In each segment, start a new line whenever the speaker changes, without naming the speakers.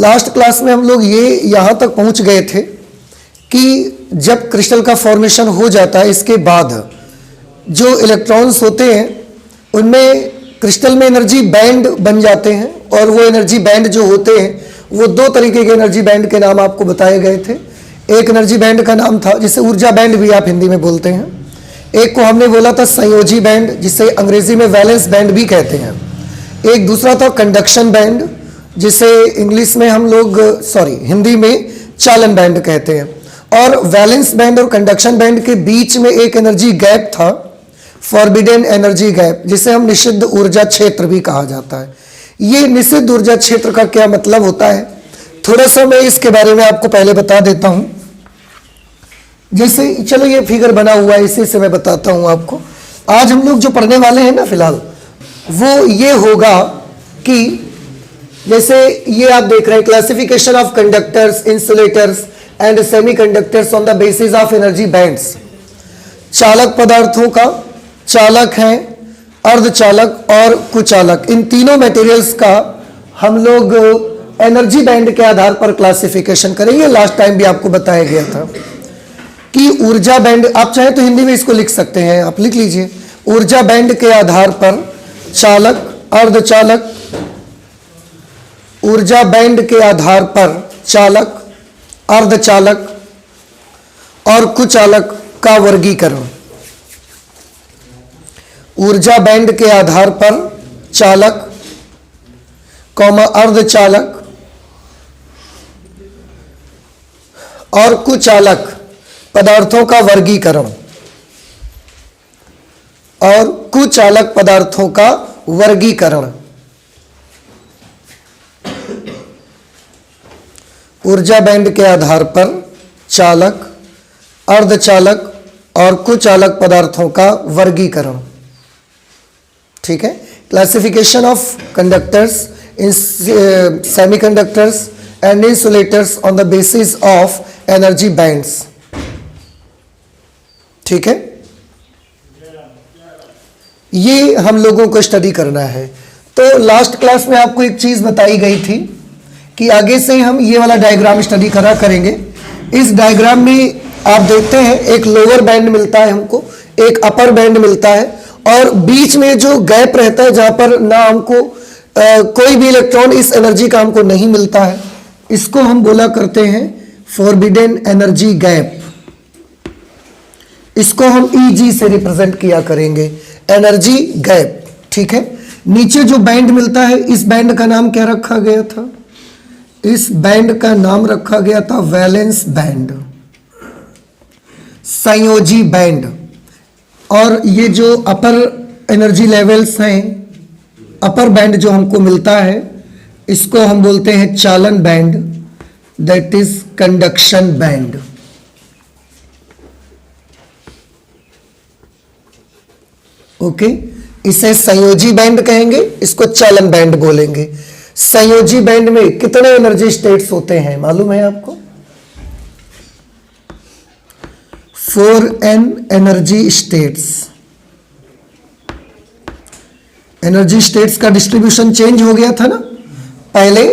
Last class में हम लोग ये यहाँ तक पहुँच गए थे कि जब क्रिस्टल का फॉर्मेशन हो जाता है, इसके बाद जो इलेक्ट्रॉन्स होते हैं उनमें क्रिस्टल में एनर्जी बैंड बन जाते हैं, और वो एनर्जी बैंड जो होते हैं वो दो तरीके के एनर्जी बैंड के नाम आपको बताए गए थे। एक एनर्जी बैंड का नाम था जिसे ऊर्जा बैंड भी आप हिंदी में बोलते हैं, एक को हमने बोला था संयोजी बैंड जिसे अंग्रेजी में वैलेंस बैंड भी कहते हैं, एक दूसरा था कंडक्शन बैंड जिसे इंग्लिश में हम लोग हिंदी में चालन बैंड कहते हैं। और वैलेंस बैंड और कंडक्शन बैंड के बीच में एक एनर्जी गैप था, फॉरबिडन एनर्जी गैप, जिसे हम निषिद्ध ऊर्जा क्षेत्र भी कहा जाता है। ये निषिद्ध ऊर्जा क्षेत्र का क्या मतलब होता है, थोड़ा सा मैं इसके बारे में आपको पहले बता देता हूं। जैसे चलो ये फिगर बना हुआ है, इसी से मैं बताता हूं आपको। आज हम लोग जो पढ़ने वाले हैं ना फिलहाल, वो ये होगा कि जैसे ये आप देख रहे हैं classification of conductors, insulators and semiconductors on the basis of energy bands. चालक पदार्थों का चालक हैं, अर्धचालक और कुचालक, इन तीनों मटेरियल्स का हम लोग एनर्जी बैंड के आधार पर क्लासिफिकेशन करेंगे। लास्ट टाइम भी आपको बताया गया था कि ऊर्जा बैंड, आप चाहे तो हिंदी में इसको लिख सकते हैं, आप लिख लीजिए। ऊर्जा बैंड के आधार पर चालक, अर्धचालक, ऊर्जा बैंड के आधार पर चालक, अर्धचालक और कुचालक का वर्गीकरण। ऊर्जा बैंड के आधार पर चालक, अर्धचालक और कुचालक पदार्थों का वर्गीकरण, और कुचालक पदार्थों का वर्गीकरण। ऊर्जा बैंड के आधार पर चालक, अर्धचालक और कुचालक पदार्थों का वर्गीकरण। ठीक है, classification of conductors, semiconductors and insulators on the basis of energy bands. ठीक है, ये हम लोगों को स्टडी करना है। तो लास्ट क्लास में आपको एक चीज बताई गई थी कि आगे से हम ये वाला डायग्राम स्टडी करा करेंगे। इस डायग्राम में आप देखते हैं एक लोअर बैंड मिलता है हमको, एक अपर बैंड मिलता है, और बीच में जो गैप रहता है जहां पर ना हमको कोई भी इलेक्ट्रॉन इस एनर्जी का हमको नहीं मिलता है, इसको हम बोला करते हैं फॉरबिडन एनर्जी गैप। इसको हम EG से रिप्रेजेंट किया करेंगे, एनर्जी गैप। ठीक है, नीचे जो बैंड मिलता है इस बैंड का नाम क्या रखा गया था? इस बैंड का नाम रखा गया था वैलेंस बैंड, संयोजी बैंड। और ये जो अपर एनर्जी लेवल्स हैं, अपर बैंड जो हमको मिलता है, इसको हम बोलते हैं चालन band, that is conduction band. Okay, इसे संयोजी बैंड कहेंगे, इसको चालन बैंड बोलेंगे। संयोजी बैंड में कितने एनर्जी स्टेट्स होते हैं मालूम है आपको? 4n energy states. Energy states का डिस्ट्रीब्यूशन चेंज हो गया था ना, पहले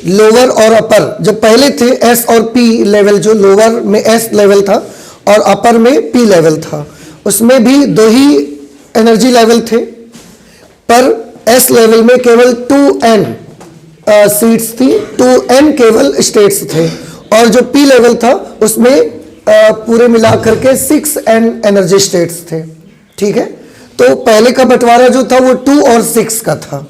लोअर और अपर, जब पहले थे S और P लेवल, जो लोअर में S लेवल था और अपर में P लेवल था, उसमें भी दो ही एनर्जी लेवल थे, पर S लेवल में केवल 2n सीट्स थी, 2n केवल स्टेट्स थे, और जो P लेवल था उसमें पूरे मिलाकर के 6n एनर्जी स्टेट्स थे। ठीक है, तो पहले का बंटवारा जो था वो 2 और 6 का था,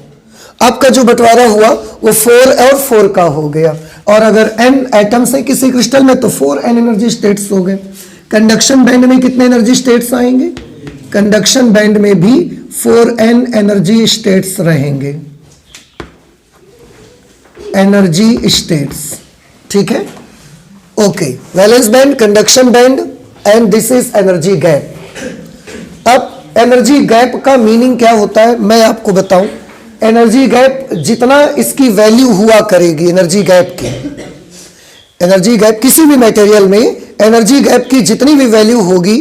अब का जो बंटवारा हुआ वो 4 और 4 का हो गया। और अगर n एटम्स है किसी क्रिस्टल में तो 4n एनर्जी स्टेट्स हो गए। कंडक्शन बैंड में कितने एनर्जी स्टेट्स आएंगे? कंडक्शन बैंड में भी 4n एनर्जी स्टेट्स रहेंगे, एनर्जी स्टेट्स। ठीक है, okay, valence band, conduction band and this is energy gap. अब एनर्जी गैप का मीनिंग क्या होता है मैं आपको बताऊं। एनर्जी गैप जितना इसकी वैल्यू हुआ करेगी, एनर्जी गैप की, एनर्जी गैप किसी भी मटेरियल में एनर्जी गैप की जितनी भी वैल्यू होगी,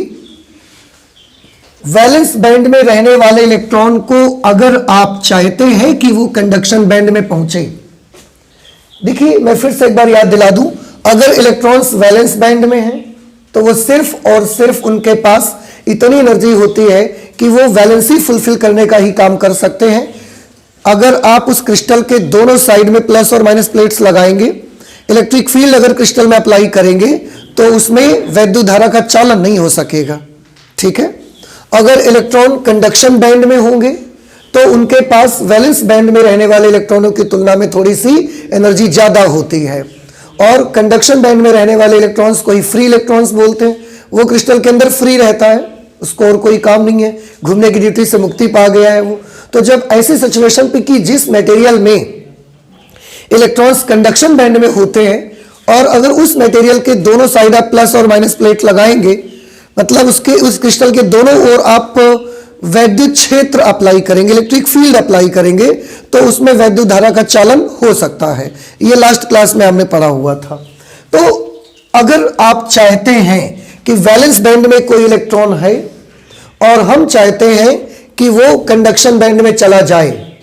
वैलेंस बैंड में रहने वाले इलेक्ट्रॉन को अगर आप चाहते हैं कि वो कंडक्शन बैंड में पहुंचे, देखिए मैं फिर से एक बार याद दिला दूं, अगर इलेक्ट्रॉन्स वैलेंस बैंड में हैं तो वो सिर्फ और सिर्फ उनके पास इतनी एनर्जी होती है कि वो वैलेंसी फुलफिल करने का ही काम कर सकते हैं। अगर आप उस क्रिस्टल के दोनों साइड में प्लस और माइनस प्लेट्स लगाएंगे, इलेक्ट्रिक फील्ड अगर क्रिस्टल में अप्लाई करेंगे तो उसमें वैद्युत धारा का चालन नहीं हो सकेगा। ठीक है, अगर इलेक्ट्रॉन कंडक्शन बैंड में होंगे तो उनके पास वैलेंस बैंड में रहने वाले इलेक्ट्रॉनों की तुलना में थोड़ी सी एनर्जी ज्यादा होती है, और कंडक्शन बैंड में रहने वाले इलेक्ट्रॉन्स को ही फ्री इलेक्ट्रॉन्स बोलते हैं। वो क्रिस्टल के अंदर फ्री रहता है, उसको और कोई काम नहीं है, घूमने की ड्यूटी से मुक्ति पा गया है वो। तो जब ऐसी सिचुएशन पे कि जिस मटेरियल में इलेक्ट्रॉन्स कंडक्शन बैंड में होते हैं और अगर उस मटेरियल के दोनों साइड आप प्लस और माइनस प्लेट लगाएंगे, मतलब उसके उस क्रिस्टल के दोनों ओर आप वैद्युत क्षेत्र अप्लाई करेंगे, इलेक्ट्रिक फील्ड अप्लाई करेंगे, तो उसमें वैद्युत धारा का चालन हो सकता है। ये लास्ट क्लास में हमने पढ़ा हुआ था। तो अगर आप चाहते हैं कि वैलेंस बैंड में कोई इलेक्ट्रॉन है और हम चाहते हैं कि वो कंडक्शन बैंड में चला जाए,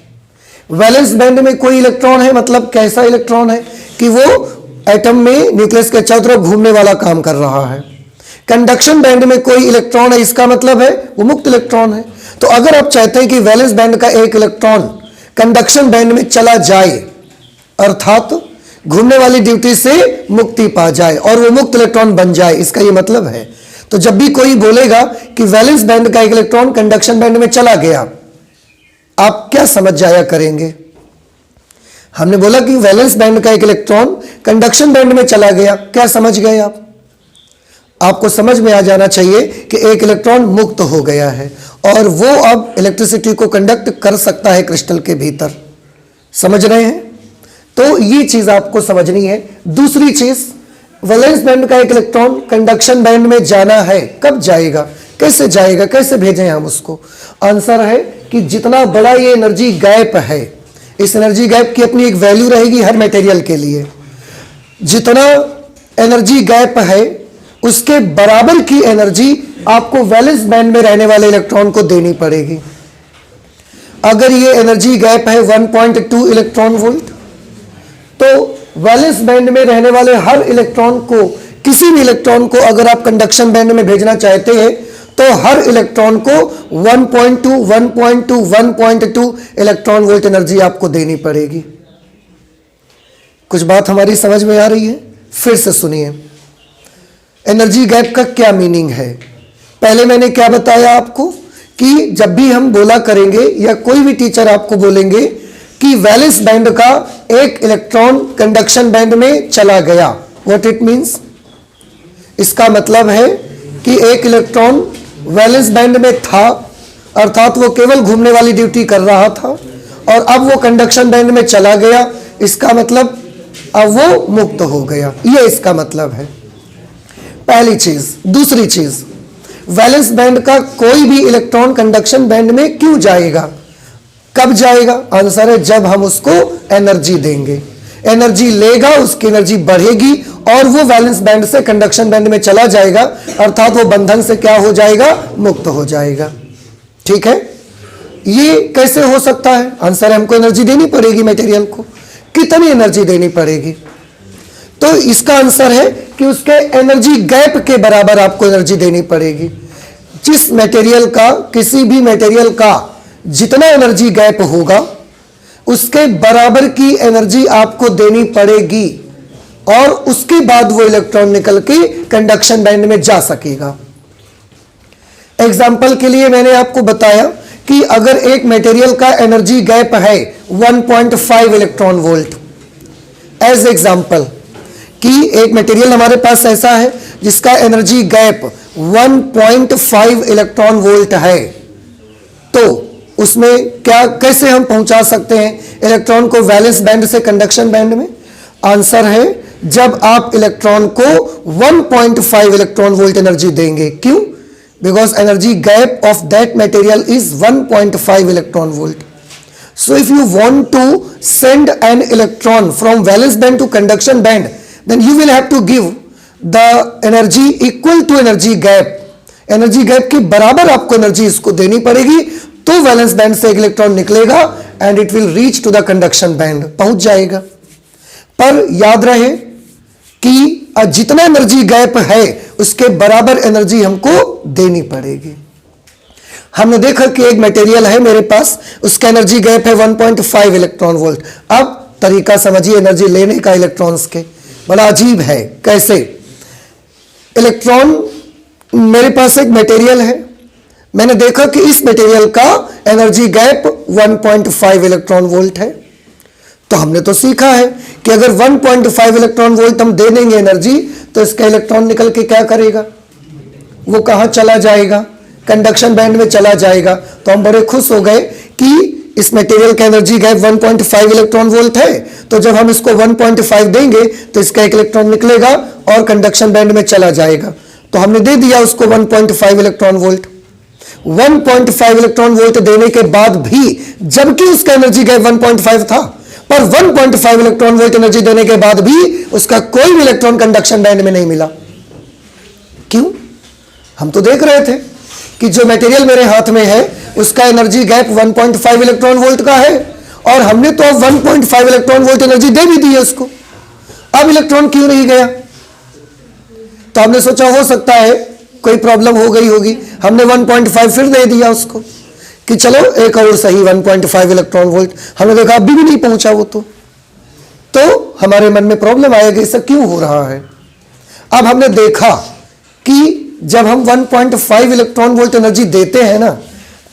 वैलेंस बैंड में कोई इलेक्ट्रॉन है मतलब कैसा इलेक्ट्रॉन है कि वो एटम में न्यूक्लियस के चारों तरफ घूमने वाला काम कर रहा है। कंडक्शन बैंड में कोई इलेक्ट्रॉन है, इसका मतलब है वो मुक्त इलेक्ट्रॉन है। तो अगर आप चाहते हैं कि वैलेंस बैंड का एक इलेक्ट्रॉन कंडक्शन बैंड में चला जाए, अर्थात घूमने वाली ड्यूटी से मुक्ति पा जाए और वो मुक्त इलेक्ट्रॉन बन जाए, इसका ये मतलब है। तो जब भी कोई बोलेगा कि वैलेंस बैंड का एक इलेक्ट्रॉन कंडक्शन बैंड में चला गया, आप क्या समझ जाया करेंगे? हमने बोला कि वैलेंस बैंड का एक इलेक्ट्रॉन कंडक्शन बैंड में चला गया, क्या समझ गए आप? आपको समझ में आ जाना चाहिए कि एक इलेक्ट्रॉन मुक्त हो गया है और वो अब इलेक्ट्रिसिटी को कंडक्ट कर सकता है क्रिस्टल के भीतर। समझ रहे हैं? तो ये चीज आपको समझनी है। दूसरी चीज, वैलेंस बैंड का एक इलेक्ट्रॉन कंडक्शन बैंड में जाना है, कब जाएगा, कैसे जाएगा, कैसे भेजें हम उसको? आंसर है कि जितना बड़ा ये एनर्जी गैप है, इस एनर्जी गैप की अपनी एक वैल्यू रहेगी हर मटेरियल के लिए। जितना एनर्जी गैप है उसके बराबर की एनर्जी आपको वैलेंस बैंड में रहने वाले इलेक्ट्रॉन को देनी पड़ेगी। अगर ये एनर्जी गैप है 1.2 इलेक्ट्रॉन वोल्ट, तो वैलेंस बैंड में रहने वाले हर इलेक्ट्रॉन को, किसी भी इलेक्ट्रॉन को अगर आप कंडक्शन बैंड में भेजना चाहते हैं तो हर इलेक्ट्रॉन को 1.2 इलेक्ट्रॉन वोल्ट एनर्जी आपको देनी पड़ेगी। कुछ बात हमारी समझ में आ रही है? फिर से सुनिए, एनर्जी गैप का क्या मीनिंग है। पहले मैंने क्या बताया आपको कि जब भी हम बोला करेंगे या कोई भी टीचर आपको बोलेंगे कि वैलेंस बैंड का एक इलेक्ट्रॉन कंडक्शन बैंड में चला गया, व्हाट इट मींस? इसका मतलब है कि एक इलेक्ट्रॉन वैलेंस बैंड में था, अर्थात वो केवल घूमने वाली ड्यूटी कर रहा था, और अब वो कंडक्शन बैंड में चला गया, इसका मतलब अब वो मुक्त हो गया। ये इसका मतलब है, पहली चीज। दूसरी चीज, वैलेंस बैंड का कोई भी इलेक्ट्रॉन कंडक्शन बैंड में क्यों जाएगा, कब जाएगा? आंसर है जब हम उसको एनर्जी देंगे। एनर्जी लेगा, उसकी एनर्जी बढ़ेगी और वो वैलेंस बैंड से कंडक्शन बैंड में चला जाएगा, अर्थात वो बंधन से क्या हो जाएगा, मुक्त हो जाएगा। ठीक है, ये कैसे हो सकता है? आंसर है हमको एनर्जी देनी पड़ेगी मटेरियल को। कितनी एनर्जी देनी पड़ेगी? तो इसका आंसर है कि उसके एनर्जी गैप के बराबर आपको एनर्जी देनी पड़ेगी। जिस मटेरियल का, किसी भी मटेरियल का जितना एनर्जी गैप होगा उसके बराबर की एनर्जी आपको देनी पड़ेगी और उसके बाद वो इलेक्ट्रॉन निकल के कंडक्शन बैंड में जा सकेगा। एग्जाम्पल के लिए मैंने आपको बताया कि अगर एक मटेरियल का एनर्जी गैप है 1.5 इलेक्ट्रॉन वोल्ट, एज एग्जाम्पल कि एक मटेरियल हमारे पास ऐसा है जिसका एनर्जी गैप 1.5 इलेक्ट्रॉन वोल्ट है, तो उसमें क्या, कैसे हम पहुंचा सकते हैं इलेक्ट्रॉन को वैलेंस बैंड से कंडक्शन बैंड में? आंसर है जब आप इलेक्ट्रॉन को 1.5 इलेक्ट्रॉन वोल्ट एनर्जी देंगे। क्यों? Because energy gap of that material is 1.5 electron volt. So if you want to send an electron from valence band to conduction band, then you will have to give the energy equal to energy gap. Energy gap के बराबर आपको energy इसको देनी पड़ेगी, तो valence band से एक electron निकलेगा and it will reach to the conduction band, पहुंच जाएगा. पर याद रहे कि जितना एनर्जी गैप है उसके बराबर एनर्जी हमको देनी पड़ेगी। हमने देखा कि एक मटेरियल है मेरे पास, उसका एनर्जी गैप है 1.5 इलेक्ट्रॉन वोल्ट। अब तरीका समझिए एनर्जी लेने का इलेक्ट्रॉन्स के, बड़ा अजीब है। कैसे? इलेक्ट्रॉन, मेरे पास एक मटेरियल है, मैंने देखा कि इस मटेरियल का एनर्जी गैप 1.5 इलेक्ट्रॉन वोल्ट है। तो हमने तो सीखा है कि अगर 1.5 इलेक्ट्रॉन वोल्ट हम दे देंगे एनर्जी, तो इसका इलेक्ट्रॉन निकल के क्या करेगा? वो कहां चला जाएगा? कंडक्शन बैंड में चला जाएगा। तो हम बड़े खुश हो गए कि इस मटेरियल का एनर्जी गैप 1.5 इलेक्ट्रॉन वोल्ट है, तो जब हम इसको 1.5 देंगे तो इसका एक इलेक्ट्रॉन निकलेगा और कंडक्शन बैंड में चला जाएगा। तो हमने दे दिया उसको 1.5 इलेक्ट्रॉन वोल्ट। 1.5 इलेक्ट्रॉन वोल्ट देने के बाद भी, जबकि उसका एनर्जी गैप 1.5 था, पर 1.5 इलेक्ट्रॉन वोल्ट एनर्जी देने के बाद भी उसका कोई भी इलेक्ट्रॉन कंडक्शन बैंड में नहीं मिला। क्यों? हम तो देख रहे थे कि जो मटेरियल मेरे हाथ में है उसका एनर्जी गैप 1.5 इलेक्ट्रॉन वोल्ट का है, और हमने तो अब 1.5 इलेक्ट्रॉन वोल्ट एनर्जी दे भी दी है उसको। अब इलेक्ट्रॉन क्यों नहीं गया? तो हमने सोचा हो सकता है कोई प्रॉब्लम हो गई होगी, हमने 1.5 फिर दे दिया उसको कि चलो एक और सही 1.5 इलेक्ट्रॉन वोल्ट। हमने देखा अभी भी नहीं पहुंचा वो, तो हमारे मन में प्रॉब्लम आएगी, ऐसा क्यों हो रहा है। अब हमने देखा कि जब हम 1.5 इलेक्ट्रॉन वोल्ट एनर्जी देते हैं ना,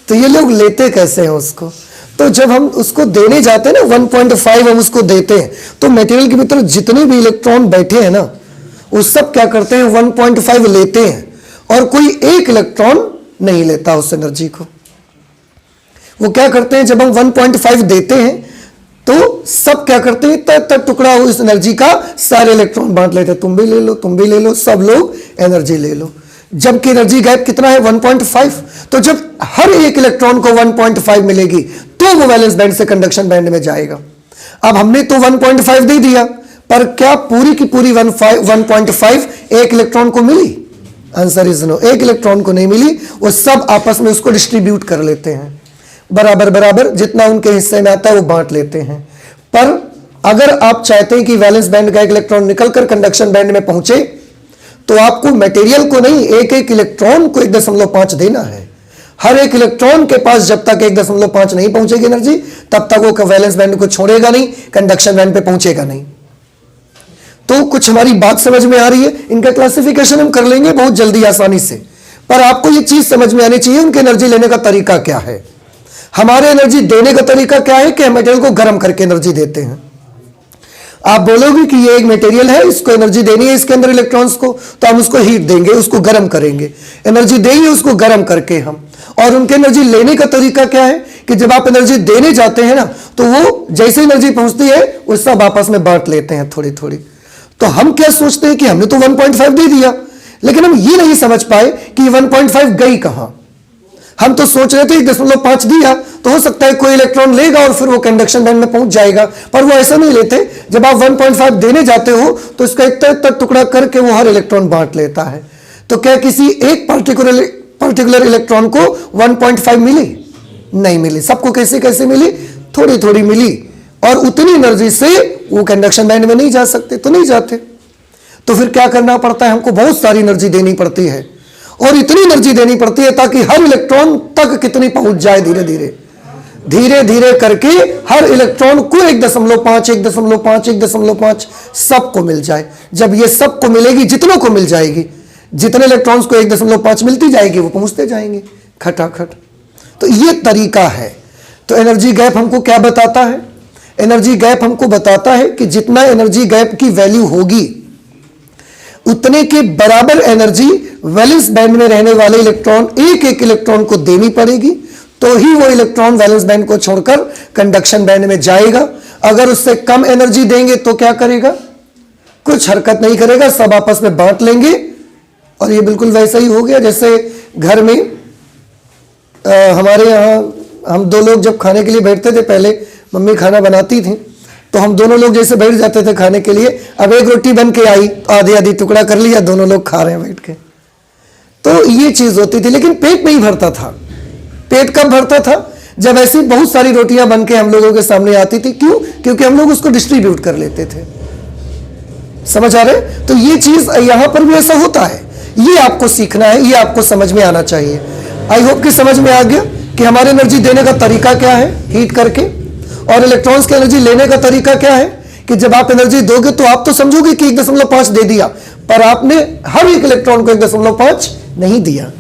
तो ये लोग लेते कैसे हैं उसको। तो जब हम उसको देने जाते हैं ना 1.5 हम उसको देते हैं, तो मटेरियल के भीतर जितने भी इलेक्ट्रॉन बैठे हैं ना, वो सब क्या करते हैं 1.5 लेते हैं, और कोई एक इलेक्ट्रॉन नहीं लेता उस एनर्जी को। वो क्या करते हैं, जब हम 1.5 देते हैं तो सब क्या करते हैं, तब टुकड़ा हो इस एनर्जी का सारे इलेक्ट्रॉन बांट लेते हैं। तुम भी ले लो, तुम भी ले लो, सब लोग एनर्जी ले लो। जबकि एनर्जी गैप कितना है 1.5। तो जब हर एक इलेक्ट्रॉन को 1.5 मिलेगी तो वो वैलेंस बैंड से कंडक्शन बैंड में जाएगा। अब हमने तो 1.5 दे दिया, पर क्या पूरी की पूरी 1.5 एक इलेक्ट्रॉन को मिली? आंसर इज नो, एक इलेक्ट्रॉन को नहीं मिली। वो सब आपस में उसको डिस्ट्रीब्यूट कर लेते हैं, बराबर बराबर जितना उनके हिस्से में आता है वो बांट लेते हैं। पर अगर आप चाहते हैं कि वैलेंस बैंड का एक इलेक्ट्रॉन निकलकर कंडक्शन बैंड में पहुंचे, तो आपको मटेरियल को नहीं, एक एक इलेक्ट्रॉन को 1.5 देना है। हर एक इलेक्ट्रॉन के पास जब तक 1.5 नहीं पहुंचेगी एनर्जी, तब तक वो वैलेंस बैंड को छोड़ेगा नहीं, कंडक्शन बैंड पे पहुंचेगा नहीं। तो कुछ हमारी बात समझ में आ रही है? इनका क्लासिफिकेशन हम कर लेंगे बहुत जल्दी आसानी से, पर आपको ये चीज समझ में आनी चाहिए उनके एनर्जी लेने का तरीका क्या है। हमारे एनर्जी देने का तरीका क्या है कि हम मटेरियल को गर्म करके एनर्जी देते हैं। आप बोलोगे कि ये एक मटेरियल है, इसको एनर्जी देनी है, इसके अंदर इलेक्ट्रॉन्स को, तो हम उसको हीट देंगे, उसको गर्म करेंगे, एनर्जी देंगे उसको गर्म करके हम। और उनके एनर्जी लेने का तरीका क्या है कि जब आप एनर्जी देने जाते हैं ना, तो वो जैसे एनर्जी पहुंचती है वो सब आपस में बांट लेते हैं थोड़ी थोड़ी। तो हम क्या सोचते हैं कि हमने तो 1.5 दे दिया, लेकिन हम ये नहीं समझ पाए कि 1.5 गई कहां। हम तो सोच रहे थे 1.5 दिया तो हो सकता है कोई इलेक्ट्रॉन लेगा और फिर वो कंडक्शन बैंड में पहुंच जाएगा, पर वो ऐसा नहीं लेते। जब आप 1.5 देने जाते हो तो इसका एक टुकड़ा करके वो हर इलेक्ट्रॉन बांट लेता है। तो क्या किसी एक पर्टिकुलर इलेक्ट्रॉन को 1.5 मिली? नहीं मिली। सबको कैसे कैसे मिली? थोड़ी थोड़ी मिली, और उतनी एनर्जी से वो कंडक्शन बैंड में नहीं जा सकते, तो नहीं जाते। तो फिर क्या करना पड़ता है, हमको बहुत सारी एनर्जी देनी पड़ती है, और इतनी एनर्जी देनी पड़ती है ताकि हर इलेक्ट्रॉन तक कितनी पहुंच जाए, धीरे धीरे धीरे धीरे करके हर इलेक्ट्रॉन को 1.5 1.5 सबको मिल जाए। जब ये सबको मिलेगी, जितनों को मिल जाएगी, जितने इलेक्ट्रॉन्स को 1.5 मिलती जाएगी वो पहुंचते जाएंगे खटाखट। तो ये तरीका है। तो एनर्जी गैप हमको क्या बताता है? एनर्जी गैप हमको बताता है कि जितना एनर्जी गैप की वैल्यू होगी उतने के बराबर एनर्जी वैलेंस बैंड में रहने वाले इलेक्ट्रॉन एक एक इलेक्ट्रॉन को देनी पड़ेगी, तो ही वो इलेक्ट्रॉन वैलेंस बैंड को छोड़कर कंडक्शन बैंड में जाएगा। अगर उससे कम एनर्जी देंगे तो क्या करेगा? कुछ हरकत नहीं करेगा, सब आपस में बांट लेंगे। और ये बिल्कुल वैसा ही हो गया जैसे घर में हमारे यहाँ हम दो लोग जब खाने के लिए बैठते थे, पहले मम्मी खाना बनाती थी, तो हम दोनों लोग जैसे बैठ जाते थे खाने के लिए। अब एक रोटी बन के आई, आधी आधी टुकड़ा कर लिया, दोनों लोग खा रहे हैं बैठ के। तो ये चीज होती थी, लेकिन पेट नहीं भरता था। पेट कब भरता था? जब ऐसी बहुत सारी रोटियां बन के हम लोगों के सामने आती थी। क्यों? क्योंकि हम लोग उसको डिस्ट्रीब्यूट कर लेते थे। समझ आ रहे हैं? तो ये चीज यहां पर भी ऐसा होता है, ये आपको सीखना है, ये आपको समझ में आना चाहिए। आई होप कि समझ में आ गया कि हमारे एनर्जी देने का तरीका क्या है हीट करके, और इलेक्ट्रॉन्स की एनर्जी लेने का तरीका क्या है कि जब आप एनर्जी दोगे तो आप तो समझोगे कि 1.5 दे दिया, पर आपने हर एक इलेक्ट्रॉन को 1.5 नहीं दिया।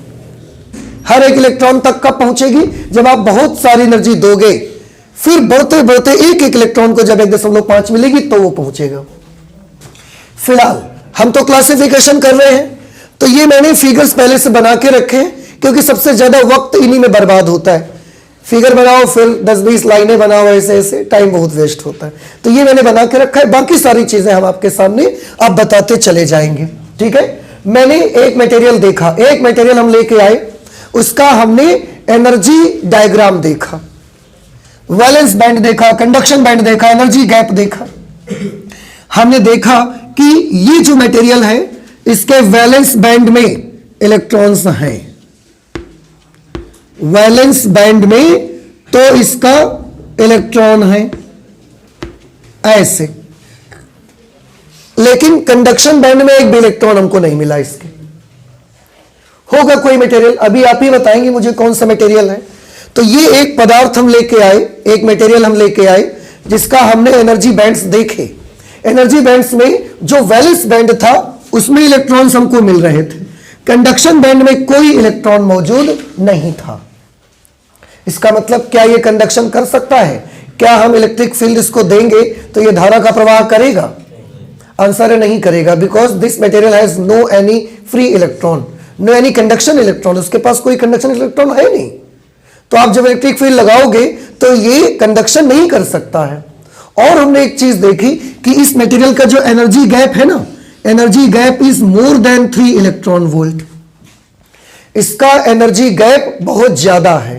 हर एक इलेक्ट्रॉन तक कब पहुंचेगी? जब आप बहुत सारी एनर्जी दोगे, फिर बढ़ते बढ़ते एक एक इलेक्ट्रॉन को जब 1.5 मिलेगी तो वो पहुंचेगा। फिलहाल हम तो क्लासिफिकेशन कर रहे हैं, तो ये मैंने फिगर्स पहले से बना के रखे हैं, क्योंकि सबसे ज्यादा वक्त इन्हीं में बर्बाद होता है। फिगर बनाओ, फिर 10-20 लाइनें बनाओ, ऐसे ऐसे टाइम बहुत वेस्ट होता है। तो ये मैंने बना के रखा है, बाकी सारी चीजें हम आपके सामने अब बताते चले जाएंगे। ठीक है, मैंने एक मटेरियल देखा, एक मटेरियल हम लेके आए, उसका हमने एनर्जी डायग्राम देखा, वैलेंस बैंड देखा, कंडक्शन बैंड देखा, एनर्जी गैप देखा। हमने देखा कि ये जो मटेरियल है इसके वैलेंस बैंड में इलेक्ट्रॉन्स हैं, वैलेंस बैंड में तो इसका इलेक्ट्रॉन है ऐसे, लेकिन कंडक्शन बैंड में एक भी इलेक्ट्रॉन हमको नहीं मिला इसके। होगा कोई मटेरियल, अभी आप ही बताएंगे मुझे कौन सा मटेरियल है। तो ये एक पदार्थ हम लेके आए, एक मटेरियल हम लेके आए जिसका हमने एनर्जी बैंड्स देखे। एनर्जी बैंड्स में जो वैलेंस बैंड था उसमें इलेक्ट्रॉन्स हमको मिल रहे थे, कंडक्शन बैंड में कोई इलेक्ट्रॉन मौजूद नहीं था। इसका मतलब क्या ये कंडक्शन कर सकता है? क्या हम इलेक्ट्रिक फील्ड इसको देंगे तो ये धारा का प्रवाह करेगा? आंसर है नहीं करेगा, because this material has no any free electron, no any conduction electron, उसके पास कोई कंडक्शन इलेक्ट्रॉन है नहीं। तो आप जब इलेक्ट्रिक फील्ड लगाओगे तो ये कंडक्शन नहीं कर सकता है। और हमने एक चीज देखी कि इस मटेरियल का जो एनर्जी गैप है ना, energy gap is more than 3 electron volt. इसका एनर्जी गैप बहुत ज्यादा है।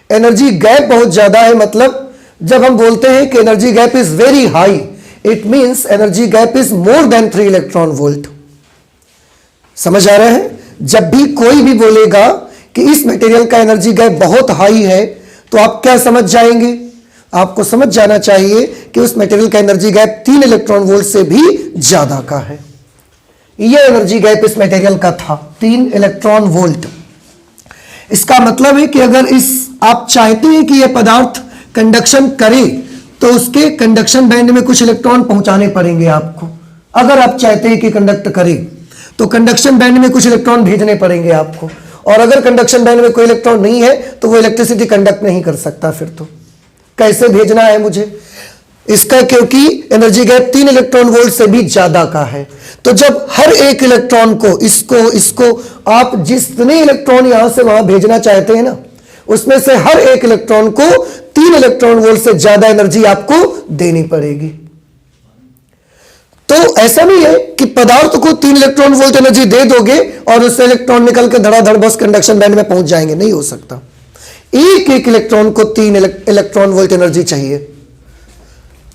एनर्जी गैप बहुत ज्यादा है मतलब जब हम बोलते हैं कि energy gap is very high, it means energy gap is more than 3 electron volt. समझ आ रहा है? जब भी कोई भी बोलेगा कि इस मटेरियल का एनर्जी गैप बहुत हाई है, तो आप क्या समझ जाएंगे? आपको समझ जाना चाहिए कि उस मटेरियल का एनर्जी गैप 3 इलेक्ट्रॉन वोल्ट से भी ज्यादा का है। यह एनर्जी गैप इस मटेरियल का था 3 इलेक्ट्रॉन वोल्ट। इसका मतलब है कि अगर आप चाहते हैं कि यह पदार्थ कंडक्शन करे तो उसके कंडक्शन बैंड में कुछ इलेक्ट्रॉन पहुंचाने पड़ेंगे आपको। अगर आप चाहते हैं कि कंडक्ट करे तो कंडक्शन बैंड में कुछ इलेक्ट्रॉन भेजने पड़ेंगे आपको, और अगर कंडक्शन बैंड में कोई इलेक्ट्रॉन नहीं है तो वो इलेक्ट्रिसिटी कंडक्ट नहीं कर सकता। फिर तो कैसे भेजना है मुझे इसका? क्योंकि एनर्जी गैप 3 इलेक्ट्रॉन वोल्ट से भी ज्यादा का है। तो जब हर एक इलेक्ट्रॉन को इसको आप जितने इलेक्ट्रॉन यहां से वहां भेजना चाहते हैं ना, उसमें से हर एक इलेक्ट्रॉन को 3 इलेक्ट्रॉन वोल्ट से ज्यादा एनर्जी आपको देनी पड़ेगी। तो ऐसा नहीं है कि पदार्थ को 3 इलेक्ट्रॉन वोल्ट एनर्जी दे दोगे और उससे इलेक्ट्रॉन निकल के धड़ाधड़ बस कंडक्शन बैंड में पहुंच जाएंगे, नहीं हो सकता। एक एक इलेक्ट्रॉन को 3 इलेक्ट्रॉन वोल्ट एनर्जी चाहिए।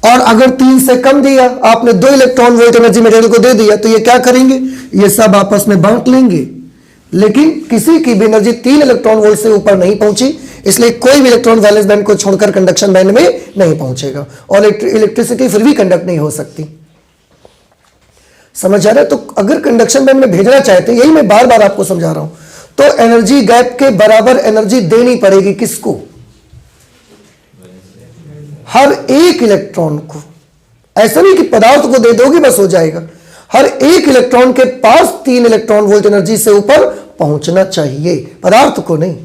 और अगर 3 से कम दिया, आपने 2 इलेक्ट्रॉन वोल्ट एनर्जी मटेरियल को दे दिया, तो ये क्या करेंगे? ये सब आपस में बांट लेंगे। लेकिन किसी की भी एनर्जी 3 इलेक्ट्रॉन वोल्ट से ऊपर नहीं पहुंची, इसलिए कोई भी इलेक्ट्रॉन वैलेंस बैंड को छोड़कर कंडक्शन बैंड में नहीं पहुंचेगा, और इलेक्ट्रिसिटी फिर भी कंडक्ट नहीं हो सकती। समझ आ रहा है? तो अगर कंडक्शन बैंड में भेजना चाहते, यही मैं बार बार आपको समझा रहा हूं, तो एनर्जी गैप के बराबर एनर्जी देनी पड़ेगी। किसको? हर एक इलेक्ट्रॉन को। ऐसा नहीं कि पदार्थ को दे दोगे बस हो जाएगा। हर एक इलेक्ट्रॉन के पास 3 इलेक्ट्रॉन वोल्ट एनर्जी से ऊपर पहुंचना चाहिए, पदार्थ को नहीं।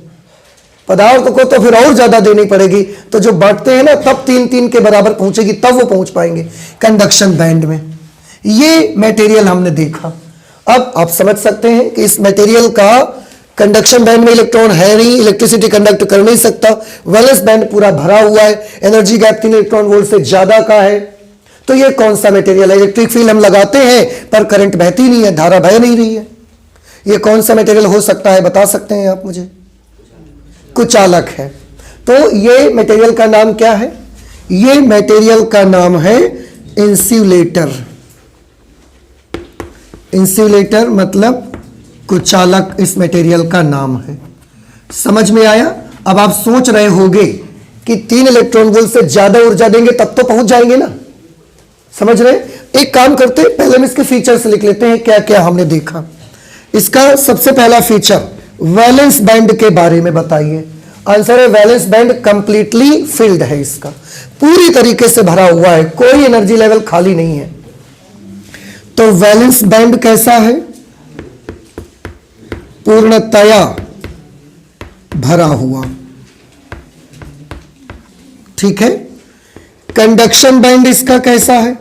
पदार्थ को तो फिर और ज्यादा देनी पड़ेगी। तो जो बांटते हैं ना, तब 3-3 के बराबर पहुंचेगी, तब वो पहुंच पाएंगे कंडक्शन बैंड में। ये मटेरियल हमने देखा। अब आप समझ सकते हैं कि इस मटेरियल का कंडक्शन बैंड में इलेक्ट्रॉन है नहीं, इलेक्ट्रिसिटी कंडक्ट कर नहीं सकता, वैलेंस बैंड पूरा भरा हुआ है, एनर्जी गैप 3 इलेक्ट्रॉन वोल्ट से ज्यादा का है। तो ये कौन सा मटेरियल है? इलेक्ट्रिक फील्ड हम लगाते हैं पर करंट बहती नहीं है, धारा बह नहीं रही है। ये कौन सा मटेरियल हो सकता है, बता सकते हैं आप मुझे? कुचालक है। तो ये मटेरियल का नाम क्या है? ये मटेरियल का नाम है इंसुलेटर। इंसुलेटर मतलब कुचालक इस मटेरियल का नाम है। समझ में आया? अब आप सोच रहे होंगे कि 3 इलेक्ट्रॉन वोल्ट से ज्यादा ऊर्जा देंगे तब तो पहुंच जाएंगे ना, समझ रहे? एक काम करते हैं, पहले हम इसके फीचर्स लिख लेते हैं क्या क्या हमने देखा। इसका सबसे पहला फीचर वैलेंस बैंड के बारे में बताइए। आंसर है वैलेंस बैंड कंप्लीटली फिल्ड है, इसका पूरी तरीके से भरा हुआ है, कोई एनर्जी लेवल खाली नहीं है। तो वैलेंस बैंड कैसा है? पूर्णतया भरा हुआ, ठीक है। कंडक्शन बैंड इसका कैसा है?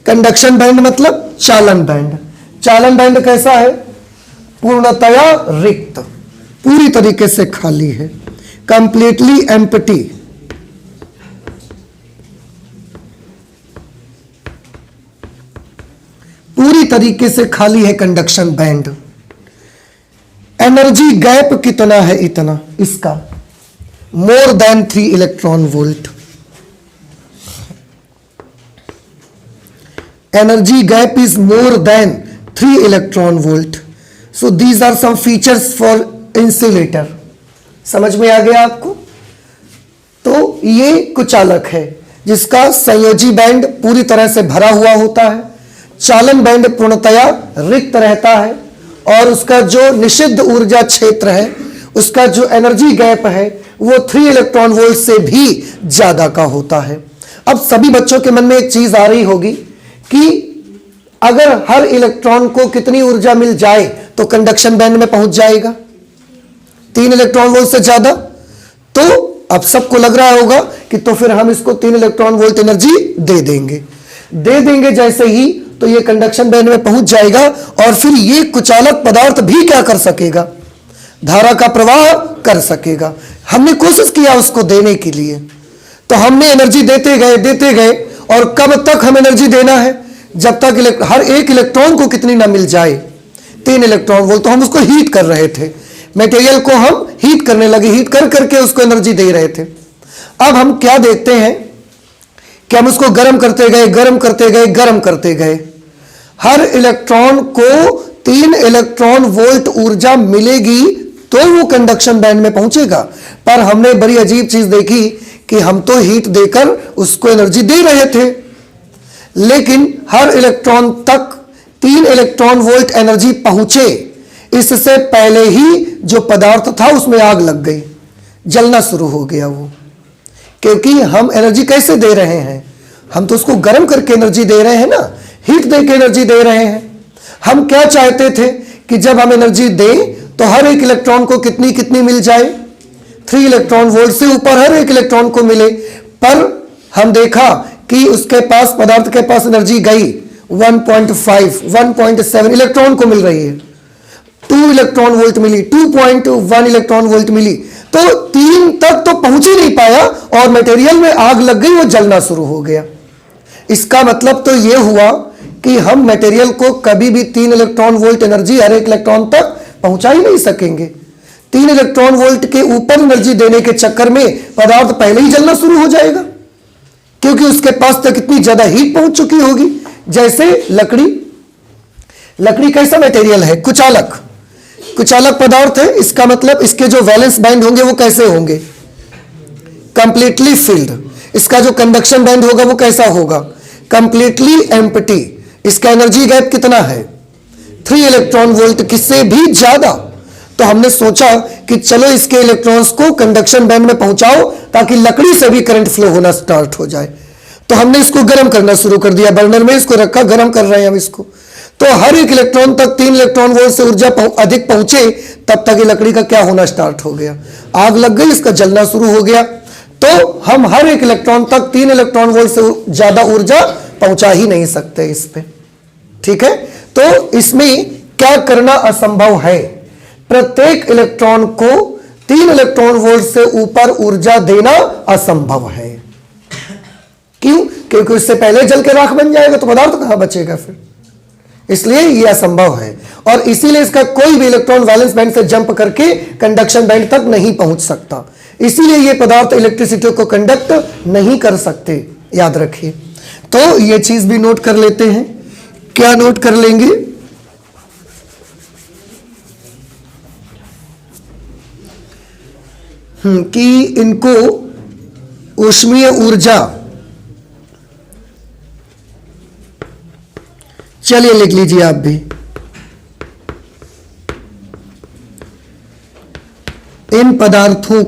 कंडक्शन बैंड मतलब चालन बैंड। चालन बैंड कैसा है? पूर्णतया रिक्त, पूरी तरीके से खाली है, कंप्लीटली एम्प्टी। पूरी तरीके से खाली है कंडक्शन बैंड। एनर्जी गैप कितना है? इतना, इसका more than 3 electron volt. Energy gap is more than 3 electron volt. So these are some features for insulator. समझ में आ गया आपको? तो ये कुचालक है जिसका संयोजी बैंड पूरी तरह से भरा हुआ होता है, चालन बैंड पूर्णतया रिक्त रहता है, और उसका जो निषिद्ध ऊर्जा क्षेत्र है, उसका जो एनर्जी गैप है वो 3 इलेक्ट्रॉन वोल्ट से भी ज्यादा का होता है। अब सभी बच्चों के मन में एक चीज आ रही होगी कि अगर हर इलेक्ट्रॉन को कितनी ऊर्जा मिल जाए तो कंडक्शन बैंड में पहुंच जाएगा 3 इलेक्ट्रॉन वोल्ट से ज्यादा। तो अब सबको लग रहा होगा कि तो फिर हम इसको 3 इलेक्ट्रॉन वोल्ट एनर्जी दे देंगे जैसे ही, तो ये कंडक्शन बैंड में पहुंच जाएगा, और फिर ये कुचालक पदार्थ भी क्या कर सकेगा? धारा का प्रवाह कर सकेगा। हमने कोशिश किया उसको देने के लिए, तो हमने एनर्जी देते गए, और कब तक हम एनर्जी देना है? जब तक हर एक इलेक्ट्रॉन को कितनी ना मिल जाए, 3 इलेक्ट्रॉन वोल्ट। तो हम उसको हीट कर रहे थे, मटेरियल को हम हीट करने लगे, हीट कर करके उसको एनर्जी दे रहे थे। अब हम क्या देखते हैं कि हम उसको गर्म करते गए, हर इलेक्ट्रॉन को 3 इलेक्ट्रॉन वोल्ट ऊर्जा मिलेगी तो वो कंडक्शन बैंड में पहुंचेगा। पर हमने बड़ी अजीब चीज देखी कि हम तो हीट देकर उसको एनर्जी दे रहे थे, लेकिन हर इलेक्ट्रॉन तक 3 इलेक्ट्रॉन वोल्ट एनर्जी पहुंचे इससे पहले ही जो पदार्थ था उसमें आग लग गई, जलना शुरू हो गया वो। क्योंकि हम एनर्जी कैसे दे रहे हैं? हम तो उसको गर्म करके एनर्जी दे रहे हैं ना, हीट दे के एनर्जी दे रहे हैं। हम क्या चाहते थे कि जब हम एनर्जी दें तो हर एक इलेक्ट्रॉन को कितनी मिल जाए? 3 इलेक्ट्रॉन वोल्ट से ऊपर हर एक इलेक्ट्रॉन को मिले। पर हम देखा कि उसके पास, पदार्थ के पास एनर्जी गई 1.5, 1.7 इलेक्ट्रॉन को मिल रही है, 2 इलेक्ट्रॉन वोल्ट मिली, 2.1 इलेक्ट्रॉन वोल्ट मिली, तो 3 तक तो पहुंच ही नहीं पाया और मटेरियल में आग लग गई, वो जलना शुरू हो गया। इसका मतलब तो यह हुआ कि हम मटेरियल को कभी भी 3 इलेक्ट्रॉन वोल्ट एनर्जी हर एक इलेक्ट्रॉन तक पहुंचा ही नहीं सकेंगे। 3 इलेक्ट्रॉन वोल्ट के ऊपर एनर्जी देने के चक्कर में पदार्थ पहले ही जलना शुरू हो जाएगा, क्योंकि उसके पास तक इतनी ज्यादा हीट पहुंच चुकी होगी। जैसे लकड़ी कैसा मटेरियल है? कुचालक पदार्थ है। इसका मतलब इसके जो वैलेंस बैंड होंगे वो कैसे होंगे? Completely filled. इसका जो कंडक्शन बैंड होगा वो कैसा होगा? Completely empty. इसका एनर्जी गैप कितना है? 3 इलेक्ट्रॉन वोल्ट, किससे भी ज्यादा। तो हमने सोचा कि चलो इसके इलेक्ट्रॉन्स को कंडक्शन बैंड में पहुंचाओ ताकि लकड़ी से भी करंट फ्लो होना स्टार्ट हो जाए। तो हमने इसको गर्म करना शुरू कर दिया, बर्नर में इसको रखा, गर्म कर रहे हैं हम इसको। तो हर एक इलेक्ट्रॉन तक 3 इलेक्ट्रॉन वोल्ट से ऊर्जा अधिक पहुंचे, तब तक ये लकड़ी का क्या होना स्टार्ट हो गया? आग लग गई, इसका जलना शुरू हो गया। तो हम हर एक इलेक्ट्रॉन तक 3 इलेक्ट्रॉन वोल्ट से ज्यादा ऊर्जा पहुंचा ही नहीं सकते इस पे, ठीक है। तो इसमें क्या करना असंभव है? प्रत्येक इलेक्ट्रॉन को 3 इलेक्ट्रॉन वोल्ट से ऊपर ऊर्जा देना असंभव है। क्यों? क्योंकि उससे पहले जल के राख बन जाएगा, तो पदार्थ कहां बचेगा फिर? इसलिए यह असंभव है, और इसीलिए इसका कोई भी इलेक्ट्रॉन वैलेंस बैंड से जंप करके कंडक्शन बैंड तक नहीं पहुंच सकता। इसीलिए ये पदार्थ इलेक्ट्रिसिटी को कंडक्ट नहीं कर सकते, याद रखिए। तो ये चीज भी नोट कर लेते हैं। क्या नोट कर लेंगे? कि इनको ऊष्मीय ऊर्जा चलिए लिख लीजिए आप भी। इन पदार्थों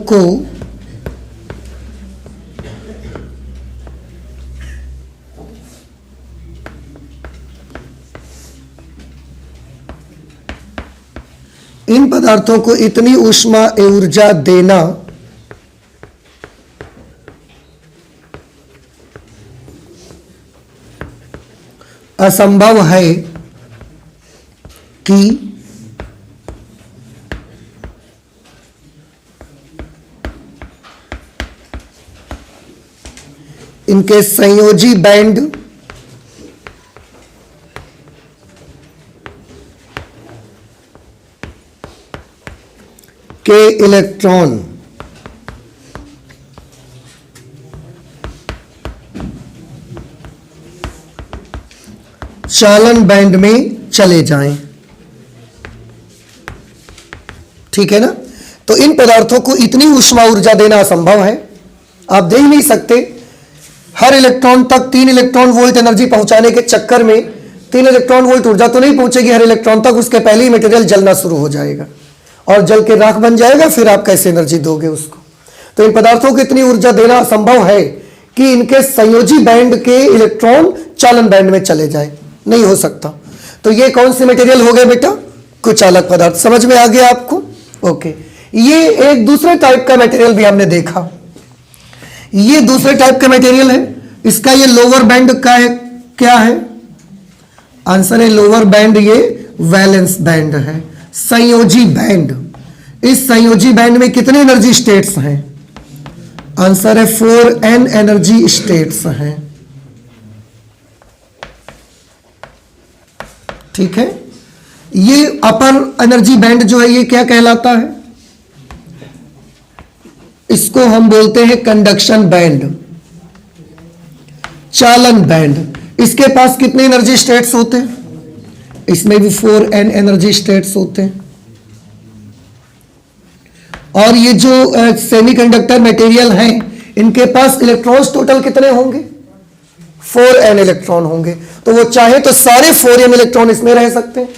को इतनी ऊष्मा ऊर्जा देना असंभव है कि इनके संयोजी बैंड के इलेक्ट्रॉन चालन बैंड में चले जाएं। ठीक है ना। तो इन पदार्थों को इतनी ऊष्मा ऊर्जा देना असंभव है। आप दे ही नहीं सकते। हर इलेक्ट्रॉन तक 3 इलेक्ट्रॉन वोल्ट एनर्जी पहुंचाने के चक्कर में 3 इलेक्ट्रॉन वोल्ट ऊर्जा तो नहीं पहुंचेगी हर इलेक्ट्रॉन तक। उसके पहले ही मटेरियल जलना शुरू हो जाएगा और जल के राख बन जाएगा। फिर आप कैसे एनर्जी दोगे उसको। तो इन पदार्थों को इतनी ऊर्जा देना असंभव है कि इनके संयोजी बैंड के इलेक्ट्रॉन चालन बैंड में चले जाए। नहीं हो सकता। तो ये कौन से मटेरियल हो गए बेटा? कुचालक पदार्थ। समझ में आ गया आपको? ओके। ये एक दूसरे टाइप का मटेरियल भी हमने देखा। ये दूसरे टाइप का मटेरियल है। इसका ये लोअर बैंड का है। क्या है आंसर? है लोअर बैंड। ये वैलेंस बैंड है, संयोजी बैंड। इस संयोजी बैंड में कितने एनर्जी स्टेट्स हैं? आंसर है 4n एनर्जी स्टेट्स हैं। ठीक है। ये अपर एनर्जी बैंड जो है ये क्या कहलाता है? इसको हम बोलते हैं कंडक्शन बैंड, चालन बैंड। इसके पास कितने एनर्जी स्टेट्स होते हैं? इसमें भी 4n एनर्जी स्टेट्स होते हैं। और ये जो सेमीकंडक्टर मटेरियल हैं इनके पास इलेक्ट्रॉन्स टोटल कितने होंगे? 4n इलेक्ट्रॉन होंगे। तो वो चाहे तो सारे 4n इलेक्ट्रॉन इसमें रह सकते हैं,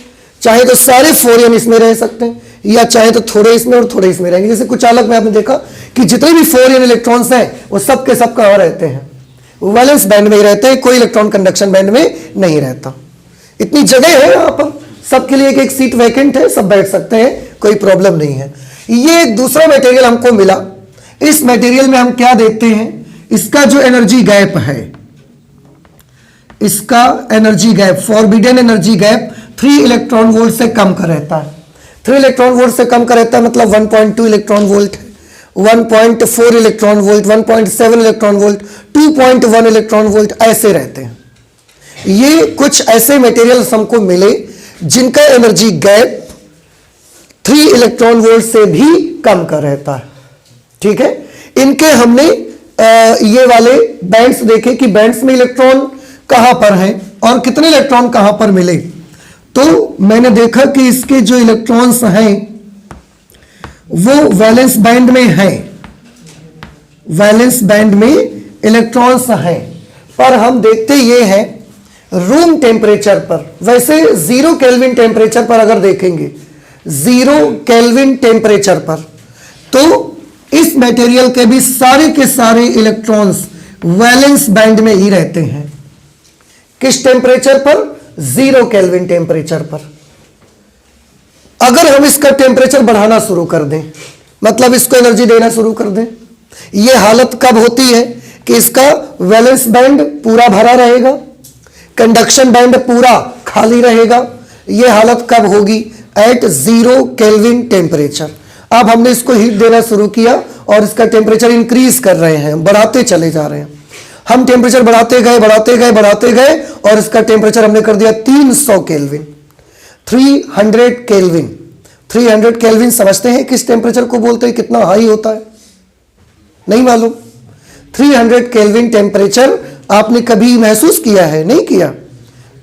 चाहे तो सारे 4n इसमें रह सकते हैं, या चाहे तो थोड़े इसमें और थोड़े इसमें रहेंगे। जैसे कुचालक में आपने देखा कि जितने भी 4n इलेक्ट्रॉन्स हैं वो सब के सब कहां रहते हैं? वैलेंस बैंड में ही रहते हैं। कोई इलेक्ट्रॉन कंडक्शन बैंड में नहीं रहता। इतनी जगह है यहां पर, सबके लिए एक सीट वैकेंट है, सब बैठ सकते हैं, कोई प्रॉब्लम नहीं है। ये एक दूसरा मटेरियल हमको मिला। इस मटेरियल में हम क्या देखते हैं? इसका जो एनर्जी गैप है, इसका energy gap, forbidden energy gap 3 electron volt से कम का रहता है। 3 इलेक्ट्रॉन वोल्ट से कम का रहता है मतलब 1.2 इलेक्ट्रॉन वोल्ट है, 1.4 electron volt, 1.7 electron volt, 2.1 electron volt, ऐसे रहते हैं। ये कुछ ऐसे मटेरियल्स हमको मिले जिनका एनर्जी गैप 3 इलेक्ट्रॉन वोल्ट से भी कम का रहता है। ठीक है। इनके हमने ये वाले बैंड्स देखे कि बैंड्स में इलेक्ट्रॉन कहां पर हैं और कितने इलेक्ट्रॉन कहां पर मिले। तो मैंने देखा कि इसके जो इलेक्ट्रॉन्स हैं वो वैलेंस बैंड में हैं, वैलेंस बैंड में इलेक्ट्रॉन्स हैं। पर हम देखते ये हैं रूम टेम्परेचर पर। वैसे 0 केल्विन टेम्परेचर पर अगर देखेंगे, 0 केल्विन टेम्परेचर पर, तो इस मटेरियल के भी सारे के सारे इलेक्ट्रॉन्स वैलेंस बैंड में ही रहते हैं। किस टेम्परेचर पर? 0 केल्विन टेम्परेचर पर। अगर हम इसका टेम्परेचर बढ़ाना शुरू कर दें, मतलब इसको एनर्जी देना शुरू कर दें, यह हालत कब होती है कि इसका वैलेंस बैंड पूरा भरा रहेगा, कंडक्शन बैंड पूरा खाली रहेगा। यह हालत कब होगी? At 0 kelvin temperature. अब हमने इसको हीट देना शुरू किया और इसका टेम्परेचर इंक्रीज कर रहे हैं, बढ़ाते चले जा रहे हैं। हम टेम्परेचर बढ़ाते गए बढ़ाते गए बढ़ाते गए और इसका टेम्परेचर हमने कर दिया 300 केल्विन, 300 केल्विन। 300 केल्विन समझते हैं किस टेम्परेचर को बोलते हैं? कितना हाई होता है? नहीं मालूम? 300 केल्विन टेम्परेचर आपने कभी महसूस किया है? नहीं किया?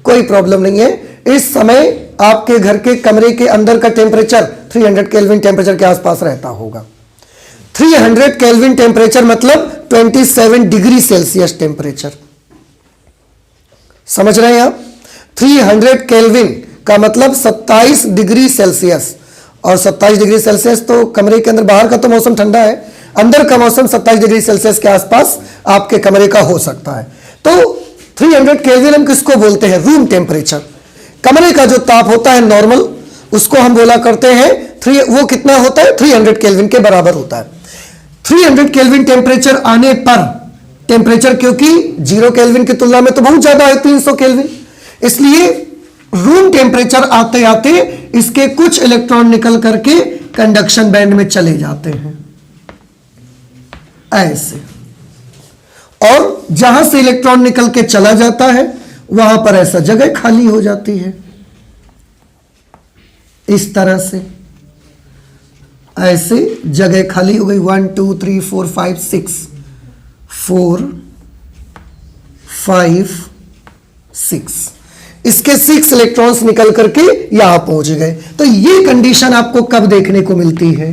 कोई प्रॉब्लम नहीं है। इस समय आपके घर के कमरे के अंदर का टेम्परेचर 300 केल्विन टेम्परेचर के आसपास रहता होगा। 300 केल्विन टेम्परेचर मतलब 27 डिग्री सेल्सियस टेम्परेचर। समझ रहे हैं आप? 300 केल्विन का मतलब 27 डिग्री सेल्सियस, और 27 डिग्री सेल्सियस तो कमरे के अंदर, बाहर का तो मौसम ठंडा है, अंदर का मौसम 27 डिग्री सेल्सियस के आसपास आपके कमरे का हो सकता है। तो 300 केल्विन हम किसको बोलते हैं? Room temperature. कमरे का जो ताप होता है नॉर्मल, उसको हम बोला करते हैं वो कितना होता है? 300 केल्विन के बराबर होता है। 300 केल्विन टेम्परेचर आने पर, टेम्परेचर क्योंकि 0 केल्विन की तुलना में तो बहुत ज्यादा है 300 केल्विन, इसलिए रूम टेम्परेचर आते आते इसके कुछ इलेक्ट्रॉन निकल करके कंडक्शन बैंड में चले जाते हैं ऐसे, और जहां से इलेक्ट्रॉन निकल के चला जाता है वहां पर ऐसा जगह खाली हो जाती है इस तरह से, ऐसे जगह खाली हो गई। 1 2 3 4 5 6 4 5 6, इसके 6 इलेक्ट्रॉन्स निकल करके यहां पहुंच गए। तो ये कंडीशन आपको कब देखने को मिलती है?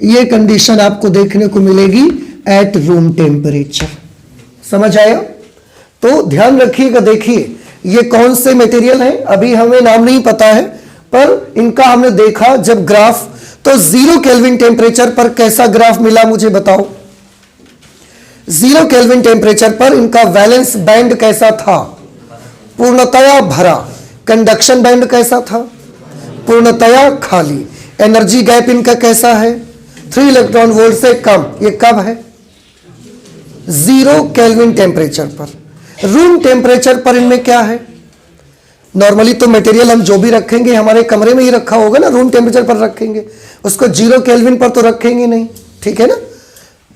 ये कंडीशन आपको देखने को मिलेगी एट रूम टेम्परेचर। समझ आया? तो ध्यान रखिएगा। देखिए ये कौन से मटेरियल हैं, अभी हमें नाम नहीं पता है, पर इनका हमने देखा जब ग्राफ, तो 0 केल्विन टेम्परेचर पर कैसा ग्राफ मिला मुझे बताओ। 0 केल्विन टेम्परेचर पर इनका वैलेंस बैंड कैसा था? पूर्णतया भरा। कंडक्शन बैंड कैसा था? पूर्णतया खाली। एनर्जी गैप इनका कैसा है? 3 इलेक्ट्रॉन वोल्ट से कम। ये कब है? 0 केल्विन टेम्परेचर पर। रूम टेम्परेचर पर इनमें क्या है? नॉर्मली तो मटेरियल हम जो भी रखेंगे हमारे कमरे में ही रखा होगा ना, रूम टेम्परेचर पर रखेंगे, उसको 0 केल्विन पर तो रखेंगे नहीं, ठीक है ना।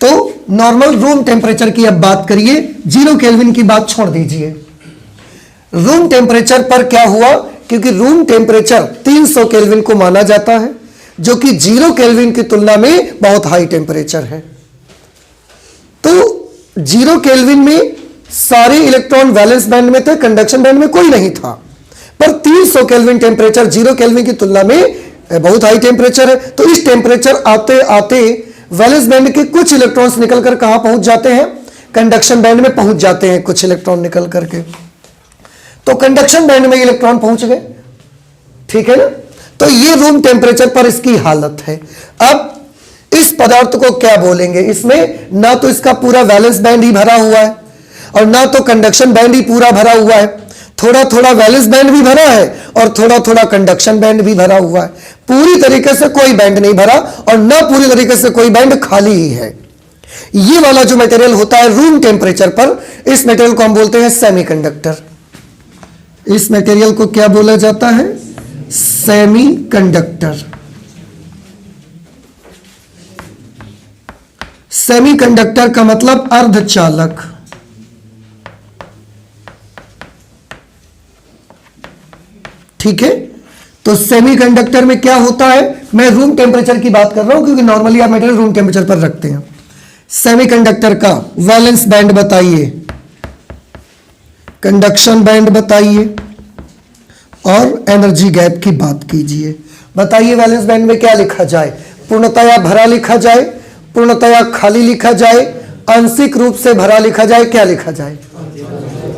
तो नॉर्मल रूम टेम्परेचर की अब बात करिए, 0 केल्विन की बात छोड़ दीजिए। रूम टेम्परेचर पर क्या हुआ? क्योंकि रूम टेम्परेचर 300 केल्विन को माना जाता है, जो कि 0 केल्विन की तुलना में बहुत हाई टेम्परेचर है। तो 0 केल्विन में सारे इलेक्ट्रॉन वैलेंस बैंड में थे, कंडक्शन बैंड में कोई नहीं था, पर 300 केल्विन टेम्परेचर 0 केल्विन की तुलना में बहुत हाई टेम्परेचर है। तो इस टेम्परेचर आते आते वैलेंस बैंड के कुछ इलेक्ट्रॉन्स निकलकर कहां पहुंच जाते हैं? कंडक्शन बैंड में पहुंच जाते हैं कुछ इलेक्ट्रॉन निकल करके। तो कंडक्शन बैंड में इलेक्ट्रॉन पहुंच गए, ठीक है ना। तो ये रूम टेम्परेचर पर इसकी हालत है। अब इस पदार्थ को क्या बोलेंगे? इसमें ना तो इसका पूरा वैलेंस बैंड ही भरा हुआ है और ना तो कंडक्शन बैंड ही पूरा भरा हुआ है, थोड़ा थोड़ा वैलेंस बैंड भी भरा है और थोड़ा थोड़ा कंडक्शन बैंड भी भरा हुआ है। पूरी तरीके से कोई बैंड नहीं भरा और ना पूरी तरीके से कोई बैंड खाली ही है। ये वाला जो मटेरियल होता है रूम टेम्परेचर पर, इस मटेरियल को हम बोलते हैं सेमीकंडक्टर। इस मटेरियल को क्या बोला जाता है? सेमीकंडक्टर। सेमीकंडक्टर का मतलब अर्धचालक। ठीक है, तो सेमीकंडक्टर में क्या होता है? मैं रूम टेम्परेचर की बात कर रहा हूं क्योंकि नॉर्मली आप मटेरियल रूम टेम्परेचर पर रखते हैं। सेमीकंडक्टर का वैलेंस बैंड बताइए, कंडक्शन बैंड बताइए और एनर्जी गैप की बात कीजिए। बताइए वैलेंस बैंड में क्या लिखा जाए? पूर्णतया भरा लिखा जाए, पूर्णतया खाली लिखा जाए, आंशिक रूप से भरा लिखा जाए, क्या लिखा जाए?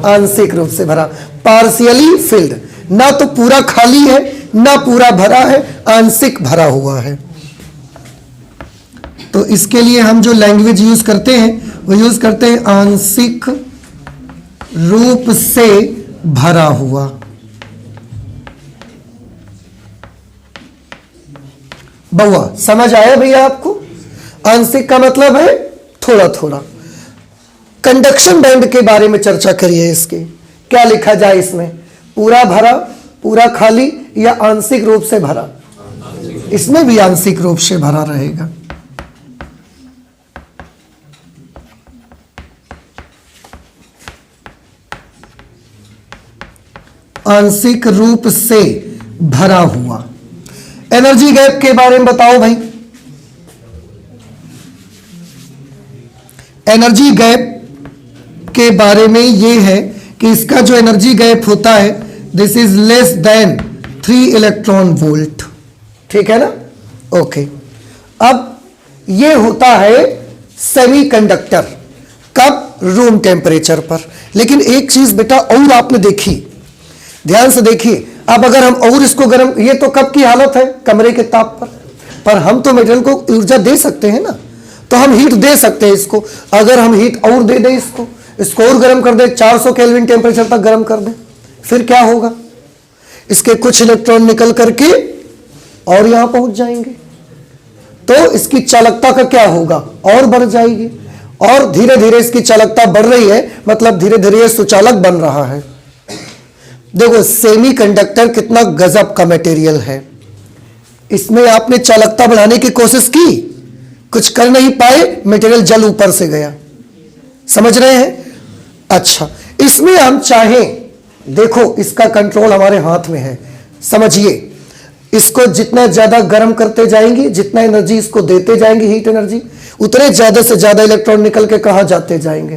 आंशिक रूप से भरा, पार्शियली फिल्ड। ना तो पूरा खाली है ना पूरा भरा है, आंशिक भरा हुआ है। तो इसके लिए हम जो लैंग्वेज यूज करते हैं वो यूज करते हैं आंशिक रूप से भरा हुआ। बउआ समझ आया भैया आपको? आंशिक का मतलब है थोड़ा थोड़ा। कंडक्शन बैंड के बारे में चर्चा करिए, इसके क्या लिखा जाए? इसमें पूरा भरा, पूरा खाली या आंशिक रूप से भरा? इसमें भी आंशिक रूप से भरा रहेगा। आंशिक रूप से भरा हुआ। एनर्जी गैप के बारे में बताओ भाई। एनर्जी गैप के बारे में यह है कि इसका जो एनर्जी गैप होता है this is less than 3 electron volt. ठीक है ना? ओके। अब यह होता है सेमीकंडक्टर, कब? रूम टेम्परेचर पर। लेकिन एक चीज बेटा और आपने देखी, ध्यान से देखिए, अब अगर हम और इसको गर्म, ये तो कब की हालत है, कमरे के ताप पर हम तो मटेरियल को ऊर्जा दे सकते हैं ना, तो हम हीट दे सकते हैं इसको। अगर हम हीट और दे दें इसको और गर्म कर दें, 400 केल्विन टेम्परेचर तक गर्म कर दें, फिर क्या होगा, इसके कुछ इलेक्ट्रॉन निकल करके और यहां पहुंच जाएंगे, तो इसकी चालकता का क्या होगा, और बढ़ जाएगी। और धीरे धीरे इसकी चालकता बढ़ रही है, मतलब धीरे धीरे यह सुचालक बन रहा है। देखो सेमीकंडक्टर कितना गजब का मटेरियल है, इसमें आपने चालकता बढ़ाने की कोशिश की, कुछ कर नहीं पाए, मटेरियल जल ऊपर से गया। समझ रहे हैं? अच्छा, इसमें हम चाहें, देखो इसका कंट्रोल हमारे हाथ में है। समझिए, इसको जितना ज्यादा गर्म करते जाएंगे, जितना एनर्जी इसको देते जाएंगे, हीट एनर्जी, उतने ज्यादा से ज्यादा इलेक्ट्रॉन निकल के कहां जाते जाएंगे,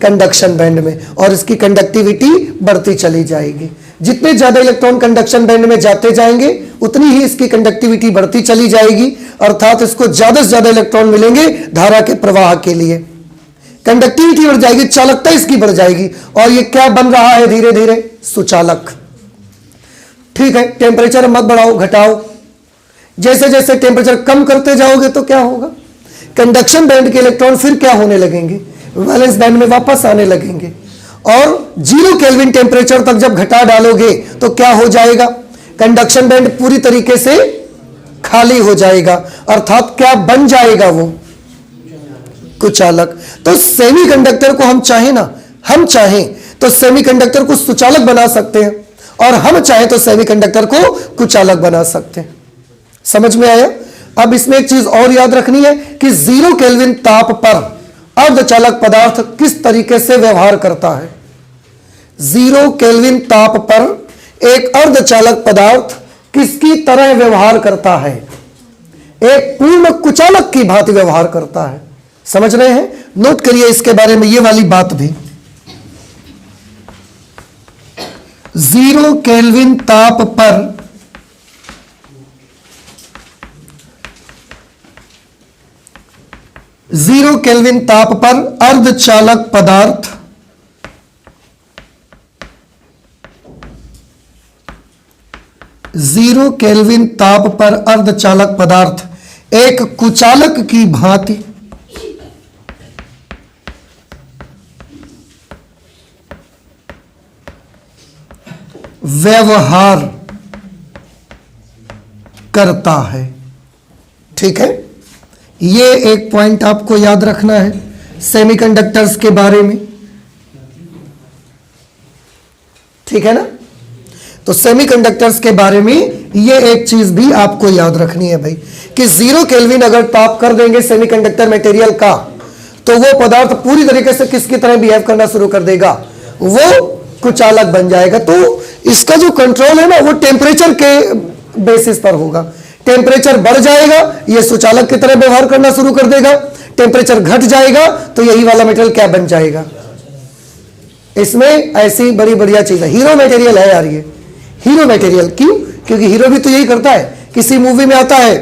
कंडक्शन बैंड में, और इसकी कंडक्टिविटी बढ़ती चली जाएगी। जितने ज्यादा इलेक्ट्रॉन कंडक्शन बैंड में जाते जाएंगे, उतनी ही इसकी कंडक्टिविटी बढ़ती चली जाएगी, अर्थात इसको ज्यादा से ज्यादा इलेक्ट्रॉन मिलेंगे धारा के प्रवाह के लिए, कंडक्टिविटी बढ़ जाएगी, चालकता इसकी बढ़ जाएगी, और ये क्या बन रहा है धीरे धीरे, सुचालक। ठीक है, टेम्परेचर मत बढ़ाओ घटाओ, जैसे जैसे टेम्परेचर कम करते जाओगे तो क्या होगा, कंडक्शन बैंड के इलेक्ट्रॉन फिर क्या होने लगेंगे, वैलेंस बैंड में वापस आने लगेंगे, और 0 केल्विन टेम्परेचर तक जब घटा डालोगे तो क्या हो जाएगा, कंडक्शन बैंड पूरी तरीके से खाली हो जाएगा, अर्थात क्या बन जाएगा, वो कुचालक। तो सेमीकंडक्टर को हम चाहें ना, हम चाहें तो सेमीकंडक्टर को सुचालक बना सकते हैं, और हम चाहें तो सेमीकंडक्टर को कुचालक बना सकते हैं। समझ में आया? अब इसमें एक चीज और याद रखनी है कि 0 केल्विन ताप पर अर्धचालक पदार्थ किस तरीके से व्यवहार करता है। 0 केल्विन ताप पर एक अर्धचालक पदार्थ किसकी तरह व्यवहार करता है, एक पूर्ण कुचालक की भांति व्यवहार करता है। समझ रहे हैं? नोट करिए इसके बारे में ये वाली बात भी। 0 केल्विन ताप पर जीरो केल्विन ताप पर अर्धचालक पदार्थ जीरो केल्विन ताप पर अर्धचालक पदार्थ एक कुचालक की भांति व्यवहार करता है। ठीक है, ये एक पॉइंट आपको याद रखना है सेमीकंडक्टर्स के बारे में। ठीक है ना? तो सेमीकंडक्टर्स के बारे में ये एक चीज भी आपको याद रखनी है भाई, कि 0 केल्विन अगर ताप कर देंगे सेमीकंडक्टर मटेरियल का, तो वो पदार्थ पूरी तरीके से किसकी तरह बिहेव करना शुरू कर देगा, वो कुचालक बन जाएगा। तो इसका जो कंट्रोल है ना, वो टेम्परेचर के बेसिस पर होगा। टेम्परेचर बढ़ जाएगा, ये सुचालक की तरह व्यवहार करना शुरू कर देगा, टेम्परेचर घट जाएगा तो यही वाला मटेरियल क्या बन जाएगा। इसमें ऐसी बड़ी बढ़िया चीज है, हीरो मटेरियल है यार ये, हीरो मटेरियल। क्यों? क्योंकि हीरो भी तो यही करता है, किसी मूवी में आता है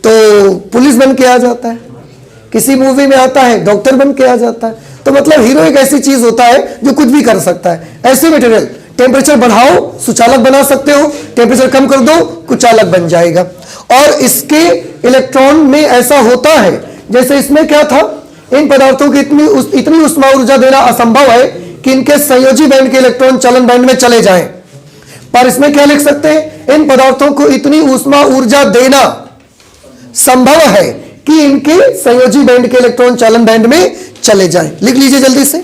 तो पुलिस बन के आ जाता है, किसी मूवी में आता है डॉक्टर बन के आ जाता है। तो मतलब हीरो एक ऐसी चीज होता है जो कुछ भी कर सकता है। ऐसे मटेरियल टेम्परेचर बढ़ाओ सुचालक बना सकते हो, टेम्परेचर कम कर दो कुचालक बन जाएगा। और इसके इलेक्ट्रॉन में ऐसा होता है, जैसे इसमें क्या था, इन पदार्थों की इतनी उष्मा ऊर्जा देना असंभव है कि इनके संयोजी बैंड के इलेक्ट्रॉन चलन बैंड में चले जाएं। पर इसमें क्या लिख सकते हैं, इन पदार्थों को इतनी उष्मा ऊर्जा देना संभव है कि इनके संयोजी बैंड के इलेक्ट्रॉन चालन बैंड में चले जाएं। लिख लीजिए जल्दी से,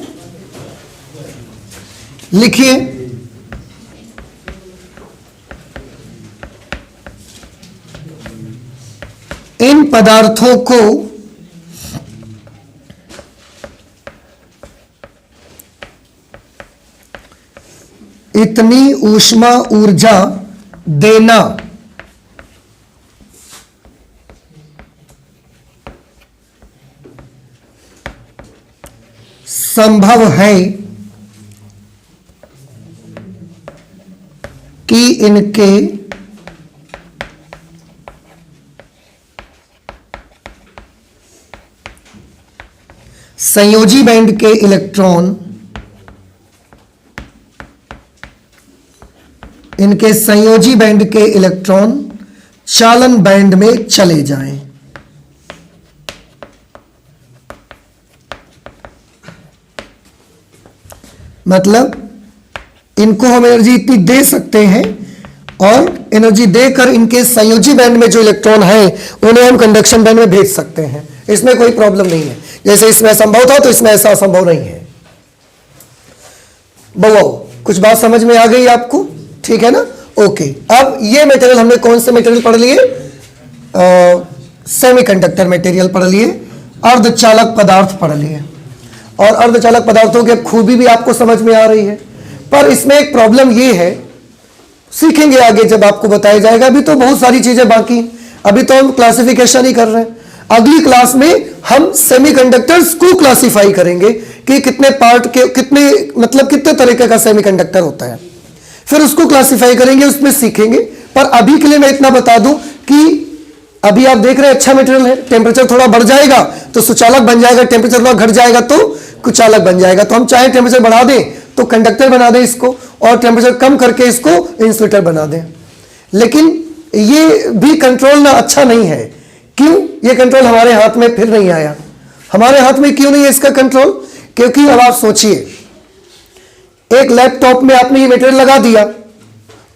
लिखिए। इन पदार्थों को इतनी ऊष्मा ऊर्जा देना संभव है कि इनके संयोजी बैंड के इलेक्ट्रॉन इनके संयोजी बैंड के इलेक्ट्रॉन चालन बैंड में चले जाएं। मतलब इनको हम एनर्जी इतनी दे सकते हैं और एनर्जी देकर इनके संयोजी बैंड में जो इलेक्ट्रॉन है उन्हें हम कंडक्शन बैंड में भेज सकते हैं। इसमें कोई प्रॉब्लम नहीं है। जैसे इसमें असंभव था तो इसमें ऐसा असंभव नहीं है। बहु कुछ बात समझ में आ गई आपको? ठीक है ना? ओके। अब ये मटेरियल हमने कौन से मटेरियल पढ़ लिए? सेमीकंडक्टर मटेरियल पढ़ लिए, अर्धचालक पदार्थ पढ़ लिए। और अर्धचालक पदार्थों की खूबी भी आपको समझ में आ रही है। पर इसमें एक प्रॉब्लम ये है, सीखेंगे आगे जब आपको बताया जाएगा। अभी तो बहुत सारी चीजें बाकी, अभी तो हम क्लासिफिकेशन ही कर रहे हैं। अगली क्लास में हम सेमीकंडक्टर्स को क्लासिफाई करेंगे कि कितने पार्ट के कितने मतलब कितने तरीके का सेमीकंडक्टर होता है, फिर उसको क्लासिफाई करेंगे, उसमें सीखेंगे। पर अभी के लिए मैं इतना बता दूं कि अभी आप देख रहे हैं अच्छा मटेरियल है, टेम्परेचर थोड़ा बढ़ जाएगा तो सुचालक बन जाएगा, टेम्परेचर थोड़ा घट जाएगा तो कुचालक बन जाएगा। तो हम चाहे टेम्परेचर बढ़ा दें तो कंडक्टर बना दें इसको, और टेम्परेचर कम करके इसको इंसुलेटर बना दें। लेकिन ये भी कंट्रोल ना अच्छा नहीं है। क्यों? ये कंट्रोल हमारे हाथ में फिर नहीं आया। हमारे हाथ में क्यों नहीं है इसका कंट्रोल? क्योंकि अब आप सोचिए, एक लैपटॉप में आपने ये मटेरियल लगा दिया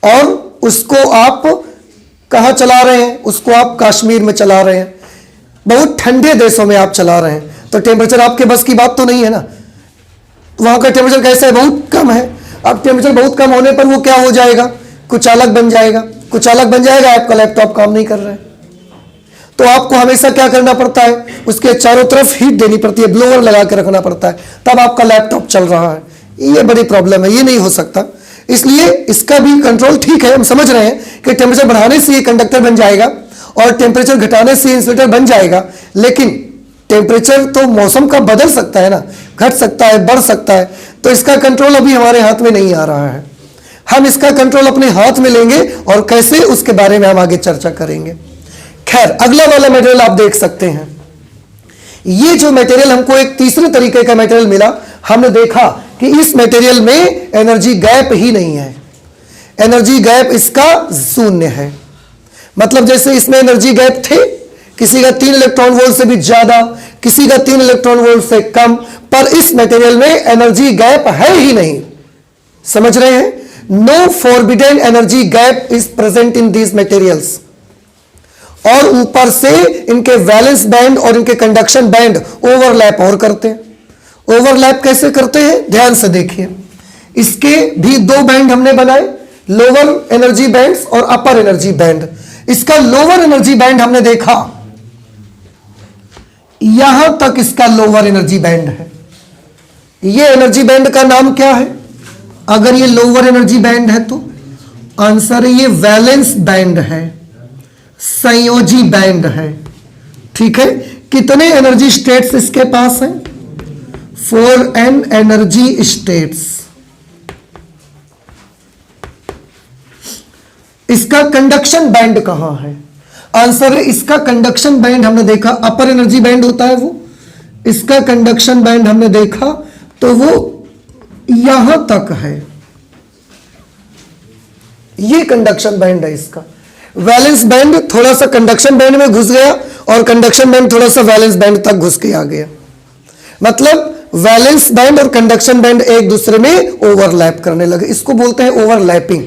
और उसको आप कहां चला रहे हैं? उसको आप कश्मीर में चला रहे हैं, बहुत ठंडे देशों में आप चला रहे हैं, तो टेम्परेचर आपके बस की बात तो नहीं है ना। वहां का टेम्परेचर कैसा है? बहुत कम है। अब टेम्परेचर बहुत कम होने पर वो क्या हो जाएगा? कुचालक बन जाएगा। कुचालक बन जाएगा, आपका लैपटॉप काम नहीं कर रहा है। तो आपको हमेशा क्या करना पड़ता है? उसके चारों तरफ हीट देनी पड़ती है, ब्लोअर लगा के रखना पड़ता है, तब आपका लैपटॉप चल रहा है। ये बड़ी प्रॉब्लम है, ये नहीं हो सकता। इसलिए इसका भी कंट्रोल ठीक है, हम समझ रहे हैं कि टेम्परेचर बढ़ाने से ये कंडक्टर बन जाएगा और टेम्परेचर घटाने से इंसुलेटर बन जाएगा। लेकिन टेम्परेचर तो मौसम का बदल सकता है ना, घट सकता है, बढ़ सकता है। तो इसका कंट्रोल अभी हमारे हाथ में नहीं आ रहा है। हम इसका कंट्रोल अपने हाथ में लेंगे और कैसे, उसके बारे में हम आगे चर्चा करेंगे। खैर, अगला वाला मटेरियल आप देख सकते हैं। ये जो मटेरियल हमको एक तीसरे तरीके का मटेरियल मिला, हमने देखा कि इस मटेरियल में एनर्जी गैप ही नहीं है। एनर्जी गैप इसका शून्य है। मतलब जैसे इसमें एनर्जी गैप थे, किसी का 3 इलेक्ट्रॉन वोल्ट से भी ज्यादा, किसी का 3 इलेक्ट्रॉन वोल्ट से कम, पर इस मटेरियल में एनर्जी गैप है ही नहीं। समझ रहे हैं? No forbidden energy gap is present in these materials. और ऊपर से इनके वैलेंस बैंड और इनके कंडक्शन बैंड ओवरलैप और करते हैं। ओवरलैप कैसे करते हैं? ध्यान से देखिए। इसके भी 2 बैंड हमने बनाए, लोअर एनर्जी बैंड्स और अपर एनर्जी बैंड। इसका लोअर एनर्जी बैंड हमने देखा, यहां तक इसका लोअर एनर्जी बैंड है। ये एनर्जी बैंड का नाम क्या है? अगर ये लोअर एनर्जी बैंड है तो आंसर है ये वैलेंस बैंड है, संयोजी बैंड है। ठीक है? कितने एनर्जी स्टेट्स इसके पास हैं? 4n energy states. इसका कंडक्शन बैंड कहां है? आंसर है इसका कंडक्शन बैंड हमने देखा, अपर एनर्जी बैंड होता है वो। इसका कंडक्शन बैंड हमने देखा तो वो यहां तक है। ये कंडक्शन बैंड है इसका। वैलेंस बैंड थोड़ा सा कंडक्शन बैंड में घुस गया और कंडक्शन बैंड थोड़ा सा वैलेंस बैंड तक घुस के आ गया। मतलब वैलेंस बैंड और कंडक्शन बैंड एक दूसरे में ओवरलैप करने लगे। इसको बोलते हैं ओवरलैपिंग।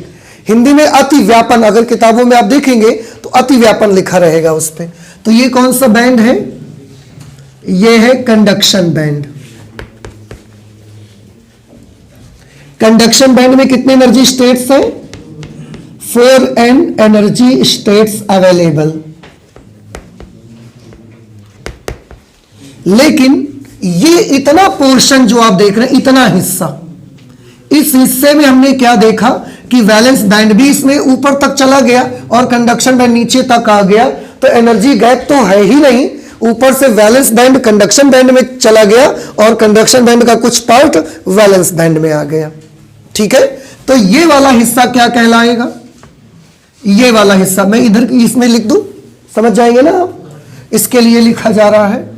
हिंदी में अति व्यापन, अगर किताबों में आप देखेंगे तो अति व्यापन लिखा रहेगा उस पे। तो ये कौन सा बैंड है? ये है कंडक्शन बैंड। कंडक्शन बैंड में कितने एनर्जी स्टेट्स हैं? 4n energy states available. लेकिन ये इतना पोर्शन जो आप देख रहे हैं, इतना हिस्सा, इस हिस्से में हमने क्या देखा कि वैलेंस बैंड भी इसमें ऊपर तक चला गया और कंडक्शन बैंड नीचे तक आ गया। तो एनर्जी गैप तो है ही नहीं। ऊपर से वैलेंस बैंड कंडक्शन बैंड में चला गया और कंडक्शन बैंड का कुछ पार्ट वैलेंस बैंड में आ गया। ठीक है? तो ये वाला हिस्सा क्या कहलाएगा? ये वाला हिस्सा मैं इधर इसमें लिख दूं, समझ जाएंगे ना आप? इसके लिए लिखा जा रहा है,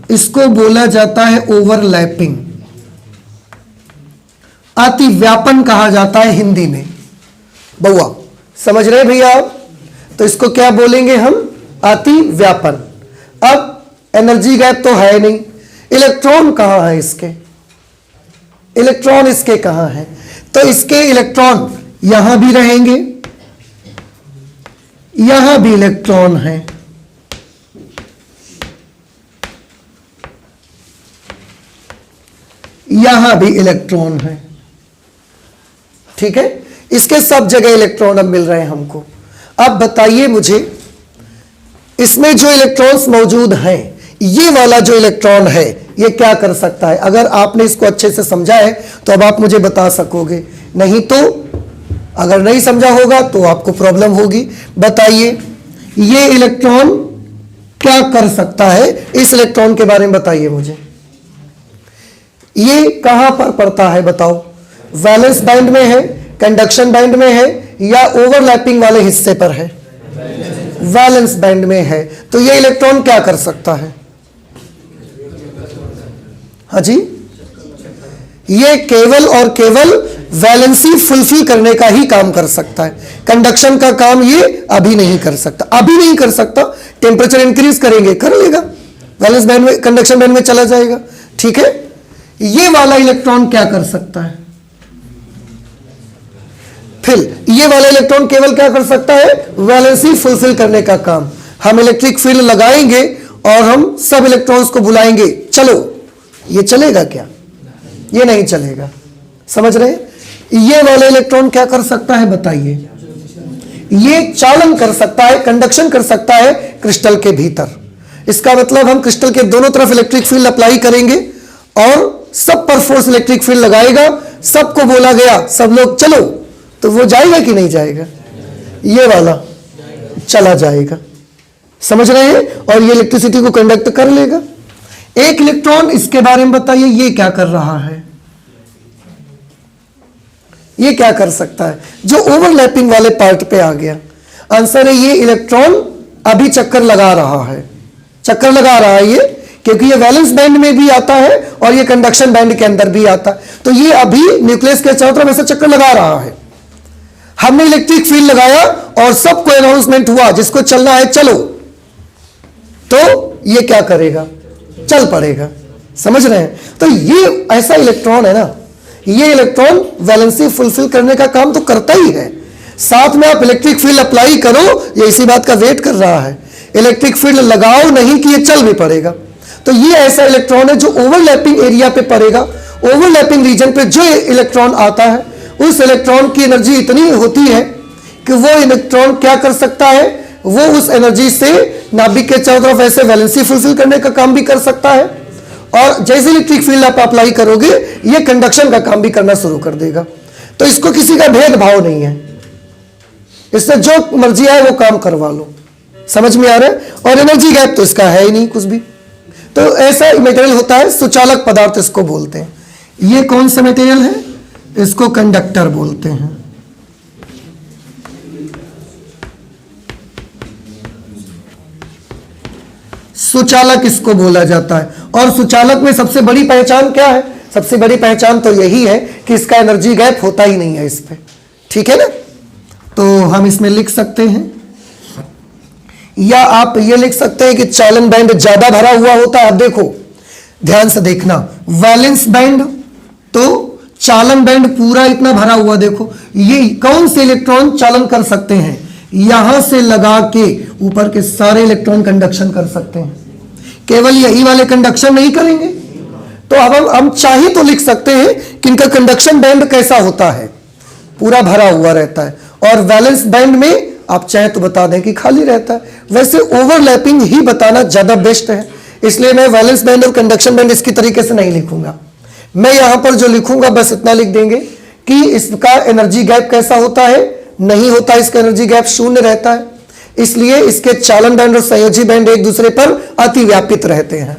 इसको बोला जाता है ओवरलैपिंग। अति व्यापन कहा जाता है हिंदी में। बउआ, समझ रहे भैया आप? तो इसको क्या बोलेंगे हम? अतिव्यापन। अब एनर्जी गैप तो है नहीं, इलेक्ट्रॉन कहां है इसके? इलेक्ट्रॉन इसके कहां है? तो इसके इलेक्ट्रॉन यहां भी रहेंगे, यहां भी इलेक्ट्रॉन है, यहां भी इलेक्ट्रॉन है। ठीक है, इसके सब जगह इलेक्ट्रॉन अब मिल रहे हैं हमको। अब बताइए मुझे, इसमें जो इलेक्ट्रॉन्स मौजूद हैं, ये वाला जो इलेक्ट्रॉन है ये क्या कर सकता है? अगर आपने इसको अच्छे से समझा है तो अब आप मुझे बता सकोगे, नहीं तो अगर नहीं समझा होगा तो आपको प्रॉब्लम होगी। बताइए ये इलेक्ट्रॉन क्या कर सकता है? इस इलेक्ट्रॉन के बारे में बताइए मुझे। ये कहां पर पड़ता है बताओ? वैलेंस बैंड में है, कंडक्शन बैंड में है, या ओवरलैपिंग वाले हिस्से पर है? वैलेंस बैंड में है। तो ये इलेक्ट्रॉन क्या कर सकता है? हाँ जी, ये केवल और केवल वैलेंसी फुलफिल करने का ही काम कर सकता है, कंडक्शन का काम ये अभी नहीं कर सकता। अभी नहीं कर सकता, टेम्परेचर इंक्रीज करेंगे कर लेगा, वैलेंस बैंड में, कंडक्शन बैंड में चला जाएगा। ठीक है, ये वाला इलेक्ट्रॉन क्या कर सकता है? फिर ये वाला इलेक्ट्रॉन केवल क्या कर सकता है? वैलेंसी फुलफिल करने का काम। हम इलेक्ट्रिक फील्ड लगाएंगे और हम सब इलेक्ट्रॉन्स को बुलाएंगे, चलो। ये चलेगा क्या? ये नहीं चलेगा। समझ रहे? ये वाला इलेक्ट्रॉन क्या कर सकता है बताइए? ये चालन कर सकता है, कंडक्शन कर सकता है क्रिस्टल के भीतर। इसका मतलब हम क्रिस्टल के दोनों तरफ इलेक्ट्रिक फील्ड अप्लाई करेंगे और सब पर फोर्स इलेक्ट्रिक फील्ड लगाएगा, सबको बोला गया सब लोग चलो, तो वो जाएगा कि नहीं जाएगा? ये वाला चला जाएगा। समझ रहे हैं? और ये इलेक्ट्रिसिटी को कंडक्ट कर लेगा। एक इलेक्ट्रॉन, इसके बारे में बताइए, ये क्या कर रहा है? ये क्या कर सकता है? जो ओवरलैपिंग वाले पार्ट पे आ गया। आंसर है ये इलेक्ट्रॉन अभी चक्कर लगा रहा है, चक्कर लगा रहा है ये, क्योंकि ये वैलेंस बैंड में भी आता है और ये कंडक्शन बैंड के अंदर भी आता है। तो ये अभी न्यूक्लियस के चारों तरफ ऐसा चक्कर लगा रहा है। हमने इलेक्ट्रिक फील्ड लगाया और सबको अनाउंसमेंट हुआ जिसको चलना है चलो, तो ये क्या करेगा? चल पड़ेगा। समझ रहे हैं? तो ये ऐसा इलेक्ट्रॉन है ना, ये इलेक्ट्रॉन वैलेंसी फुलफिल करने का काम तो करता ही है, साथ में आप इलेक्ट्रिक फील्ड अप्लाई करो, ये इसी बात का वेट कर रहा है। इलेक्ट्रिक फील्ड लगाओ नहीं कि ये चल भी पड़ेगा। तो ये ऐसा इलेक्ट्रॉन है जो ओवरलैपिंग एरिया पे पड़ेगा। ओवरलैपिंग रीजन पे जो इलेक्ट्रॉन आता है, उस इलेक्ट्रॉन की एनर्जी इतनी होती है कि वो इलेक्ट्रॉन क्या कर सकता है? वो उस एनर्जी से नाभिक के चारों तरफ ऐसे वैलेंसी फुलफिल करने का काम भी कर सकता है, और जैसे इलेक्ट्रिक फील्ड आप अप्लाई करोगे ये कंडक्शन का काम भी करना शुरू कर देगा। तो इसको किसी का भेदभाव नहीं है, इससे जो मर्जी आए वो काम करवा लो। समझ में आ रहा है? और एनर्जी गैप तो इसका है ही नहीं कुछ भी। तो ऐसा मटेरियल होता है, सुचालक पदार्थ इसको बोलते हैं। ये कौन सा मटेरियल है? इसको कंडक्टर बोलते हैं। सुचालक इसको बोला जाता है। और सुचालक में सबसे बड़ी पहचान क्या है? सबसे बड़ी पहचान तो यही है कि इसका एनर्जी गैप होता ही नहीं है इस पे। ठीक है ना? तो हम इसमें लिख सकते हैं, या आप ये लिख सकते हैं कि चालन बैंड ज्यादा भरा हुआ होता है। अब देखो ध्यान से देखना, वैलेंस बैंड तो चालन बैंड पूरा इतना भरा हुआ, देखो ये कौन से इलेक्ट्रॉन चालन कर सकते हैं? यहां से लगा के ऊपर के सारे इलेक्ट्रॉन कंडक्शन कर सकते हैं, केवल यही वाले कंडक्शन नहीं करेंगे। तो अब हम चाहे तो लिख सकते हैं कि इनका कंडक्शन बैंड कैसा होता है? पूरा भरा हुआ रहता है। और वैलेंस बैंड में आप चाहे तो बता दें कि खाली रहता है। वैसे ओवरलैपिंग ही बताना ज्यादा बेस्ट है, इसलिए मैं वैलेंस बैंड और कंडक्शन बैंड इसकी तरीके से नहीं लिखूंगा। मैं यहां पर जो लिखूंगा बस इतना लिख देंगे कि इसका एनर्जी गैप कैसा होता है? नहीं होता, इसका एनर्जी गैप शून्य रहता है। इसलिए इसके चालन बैंड और संयोजी बैंड एक दूसरे पर अतिव्यापित रहते हैं,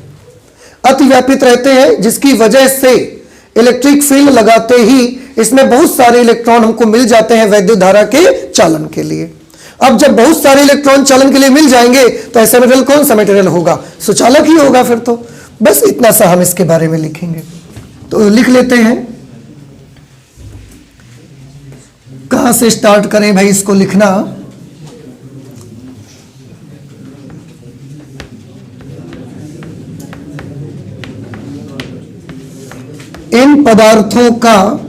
अतिव्यापित रहते हैं, जिसकी वजह से इलेक्ट्रिक फील्ड लगाते ही इसमें बहुत सारे इलेक्ट्रॉन हमको मिल जाते हैं वैद्युत धारा के चालन के लिए। अब जब बहुत सारे इलेक्ट्रॉन चालन के लिए मिल जाएंगे तो ऐसा मटेरियल कौन सा मटेरियल होगा? सुचालक ही होगा फिर तो। बस इतना सा हम इसके बारे में लिखेंगे। तो लिख लेते हैं, कहां से स्टार्ट करें भाई इसको लिखना। इन पदार्थों का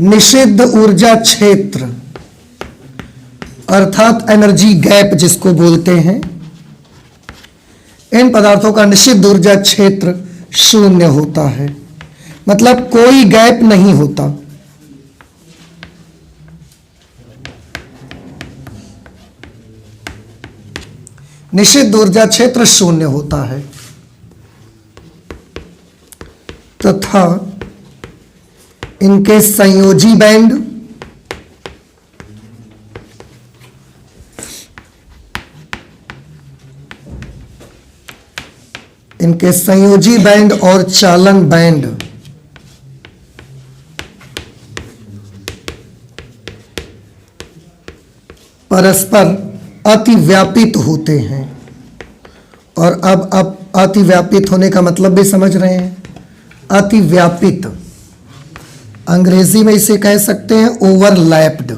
निषिद्ध ऊर्जा क्षेत्र अर्थात एनर्जी गैप जिसको बोलते हैं, इन पदार्थों का निषिद्ध ऊर्जा क्षेत्र शून्य होता है, मतलब कोई गैप नहीं होता। निषिद्ध ऊर्जा क्षेत्र शून्य होता है तथा इनके संयोजी बैंड और चालन बैंड परस्पर अतिव्यापित होते हैं। और अब अतिव्यापित होने का मतलब भी समझ रहे हैं। अतिव्यापित अंग्रेजी में इसे कह सकते हैं ओवरलैप्ड।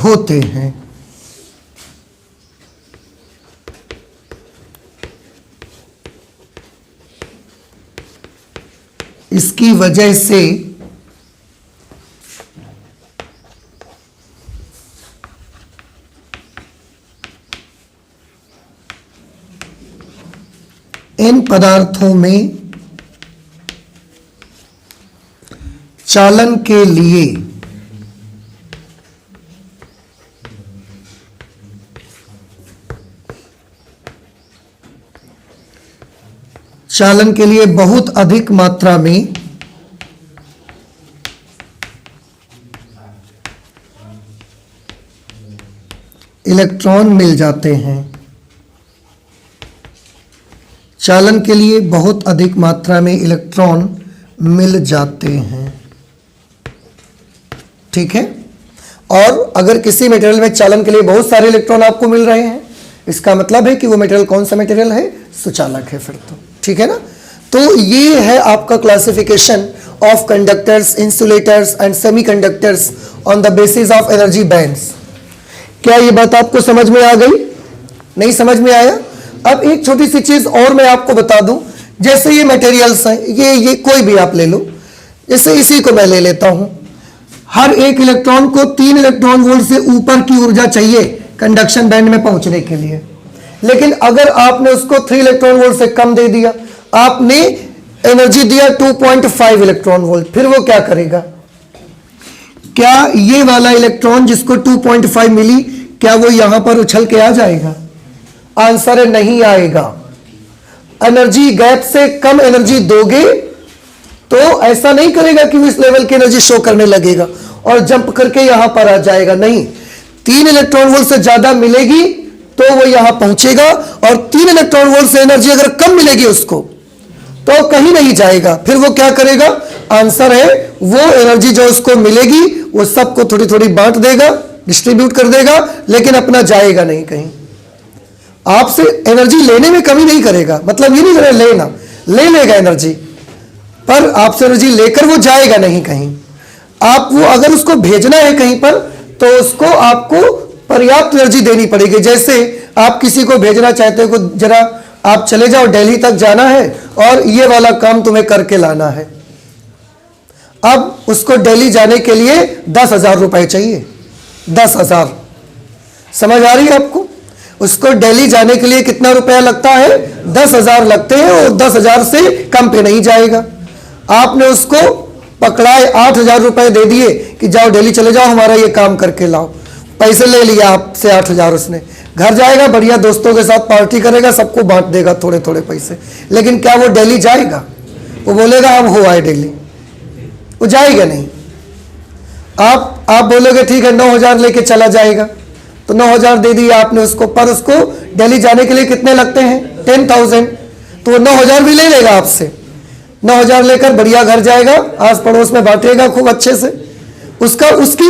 होते हैं। इसकी वजह से इन पदार्थों में चालन के लिए बहुत अधिक मात्रा में इलेक्ट्रॉन मिल जाते हैं। चालन के लिए बहुत अधिक मात्रा में इलेक्ट्रॉन मिल जाते हैं। ठीक है। और अगर किसी मटेरियल में चालन के लिए बहुत सारे इलेक्ट्रॉन आपको मिल रहे हैं, इसका मतलब है कि वो मटेरियल कौन सा मटेरियल है, सुचालक है फिर तो। ठीक है ना। तो ये है आपका classification of conductors, insulators and semiconductors on the basis of energy bands. क्या ये बात आपको समझ में आ गई? नहीं समझ में आया? अब एक छोटी सी चीज और मैं आपको बता दूं। जैसे ये मटेरियल्स हैं, ये कोई भी आप ले लो, जैसे इसी को मैं ले लेता हूं। हर एक इलेक्ट्रॉन को 3 इलेक्ट्रॉन वोल्ट से ऊपर की ऊर्जा चाहिए कंडक्शन बैंड में पहुंचने के लिए। लेकिन अगर आपने उसको 3 इलेक्ट्रॉन वोल्ट से कम दे दिया, आपने एनर्जी दिया 2.5 इलेक्ट्रॉन वोल्ट, फिर वो क्या करेगा? क्या ये वाला इलेक्ट्रॉन जिसको 2.5 मिली, क्या वो यहां पर उछल के आ जाएगा? आंसर है नहीं आएगा। एनर्जी गैप से कम एनर्जी दोगे तो ऐसा नहीं करेगा कि वो इस लेवल की एनर्जी शो करने लगेगा और जंप करके यहां पर आ जाएगा। नहीं, 3 इलेक्ट्रॉन वोल्ट से ज्यादा मिलेगी तो वो यहां पहुंचेगा, और 3 इलेक्ट्रॉन वोल्ट से एनर्जी अगर कम मिलेगी उसको तो कहीं नहीं जाएगा। फिर वो क्या करेगा? आंसर है वो एनर्जी जो उसको मिलेगी वो सबको थोड़ी थोड़ी बांट देगा, डिस्ट्रीब्यूट कर देगा, लेकिन अपना जाएगा नहीं कहीं। आपसे एनर्जी लेने में कमी नहीं करेगा, मतलब ये नहीं करेगा लेना, ले लेगा एनर्जी, पर आपसे एनर्जी लेकर वो जाएगा नहीं कहीं। आप वो अगर उसको भेजना है कहीं पर तो उसको आपको पर्याप्त एनर्जी देनी पड़ेगी। जैसे आप किसी को भेजना चाहते हो, जरा आप चले जाओ, दिल्ली तक जाना है और ये वाला काम तुम्हें करके लाना है। अब उसको दिल्ली जाने के लिए 10,000 रुपए चाहिए। 10,000 समझ आ रही है आपको? उसको दिल्ली जाने के लिए कितना रुपया लगता है? 10,000 लगते हैं, और 10,000 से कम पे नहीं जाएगा। आपने उसको पकड़ाए 8,000 रुपए दे दिए कि जाओ दिल्ली चले जाओ, हमारा ये काम करके लाओ। पैसे ले लिया आपसे 8,000, उसने घर जाएगा, बढ़िया दोस्तों के साथ पार्टी करेगा, सबको बांट देगा थोड़े थोड़े पैसे। लेकिन क्या वो दिल्ली जाएगा? वो बोलेगा हम हो आए दिल्ली, वो जाएगा नहीं। आप बोलोगे ठीक है 9,000 लेके चला जाएगा, तो 9,000 दे दिया आपने उसको, पर उसको दिल्ली जाने के लिए कितने लगते हैं? 10,000। तो वो 9,000 भी ले लेगा आपसे। 9,000 लेकर बढ़िया घर जाएगा, आस पड़ोस में बांटेगा खूब अच्छे से, उसका उसकी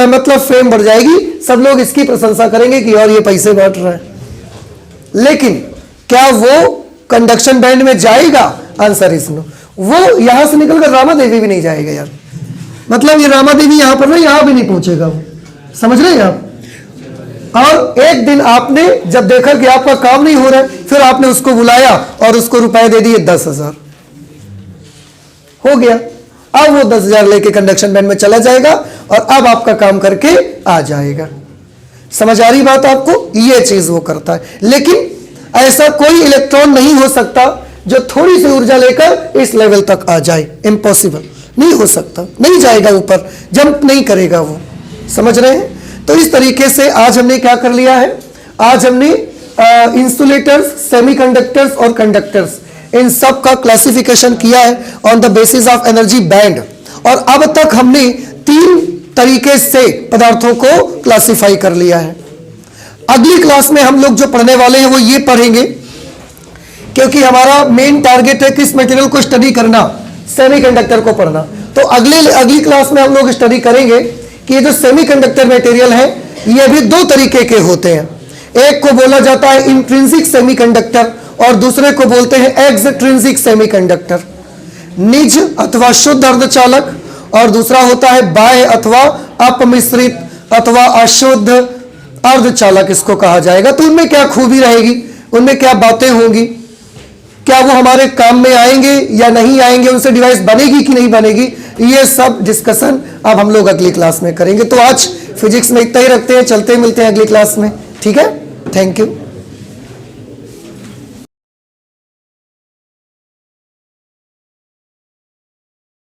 मतलब फेम बढ़ जाएगी, सब लोग इसकी प्रशंसा करेंगे कि और ये पैसे बांट रहा है। लेकिन क्या वो कंडक्शन बैंड में जाएगा? Answer is no. वो यहां से निकलकर रामा देवी भी नहीं जाएगा यार, मतलब ये रामा देवी यहां पर ना, यहां भी नहीं पहुंचेगा वो, समझ रहे हैं आप। और एक दिन आपने जब देखा कि आपका काम नहीं हो रहा है, फिर आपने उसको बुलाया और उसको रुपए दे दिए 10,000, हो गया। अब वो 10,000 लेके कंडक्शन बैंड में चला जाएगा और अब आपका काम करके आ जाएगा। समझ आ रही बात आपको? ये चीज वो करता है। लेकिन ऐसा कोई इलेक्ट्रॉन नहीं हो सकता जो थोड़ी सी ऊर्जा लेकर इस लेवल तक आ जाए, इम्पॉसिबल, नहीं हो सकता, नहीं जाएगा ऊपर, जंप नहीं करेगा वो। समझ रहे हैं? तो इस तरीके से आज हमने क्या कर लिया है, आज हमने इंसुलेटर्स, सेमीकंडक्टर्स और कंडक्टर्स, इन सब का क्लासिफिकेशन किया है on the basis of energy band. और अब तक हमने 3 तरीके से पदार्थों को क्लासिफाई कर लिया है। अगली क्लास में हम लोग जो पढ़ने वाले हैं वो ये पढ़ेंगे, क्योंकि हमारा मेन टारगेट है किस मटेरियल को स्टडी करना, सेमीकंडक्टर को पढ़ना। तो अगली क्लास में हम लोग स्टडी करेंगे कि ये जो सेमीकंडक्टर मटेरियल है ये भी 2 तरीके के होते हैं। एक को बोला जाता है इंट्रिंसिक सेमीकंडक्टर और दूसरे को बोलते हैं एक्सट्रिंसिक सेमीकंडक्टर, निज अथवा शुद्ध अर्धचालक, और दूसरा होता है बाह्य अथवा अपमिश्रित अथवा अशुद्ध अर्धचालक इसको कहा जाएगा। तो उनमें क्या खूबी रहेगी, उनमें क्या बातें होंगी, क्या वो हमारे काम में आएंगे या नहीं आएंगे, उनसे डिवाइस बनेगी कि नहीं बनेगी, ये सब डिस्कशन अब हम लोग अगली क्लास में करेंगे। तो आज फिजिक्स में इतना ही रखते हैं, चलते मिलते हैं अगली क्लास में, ठीक है? Thank you.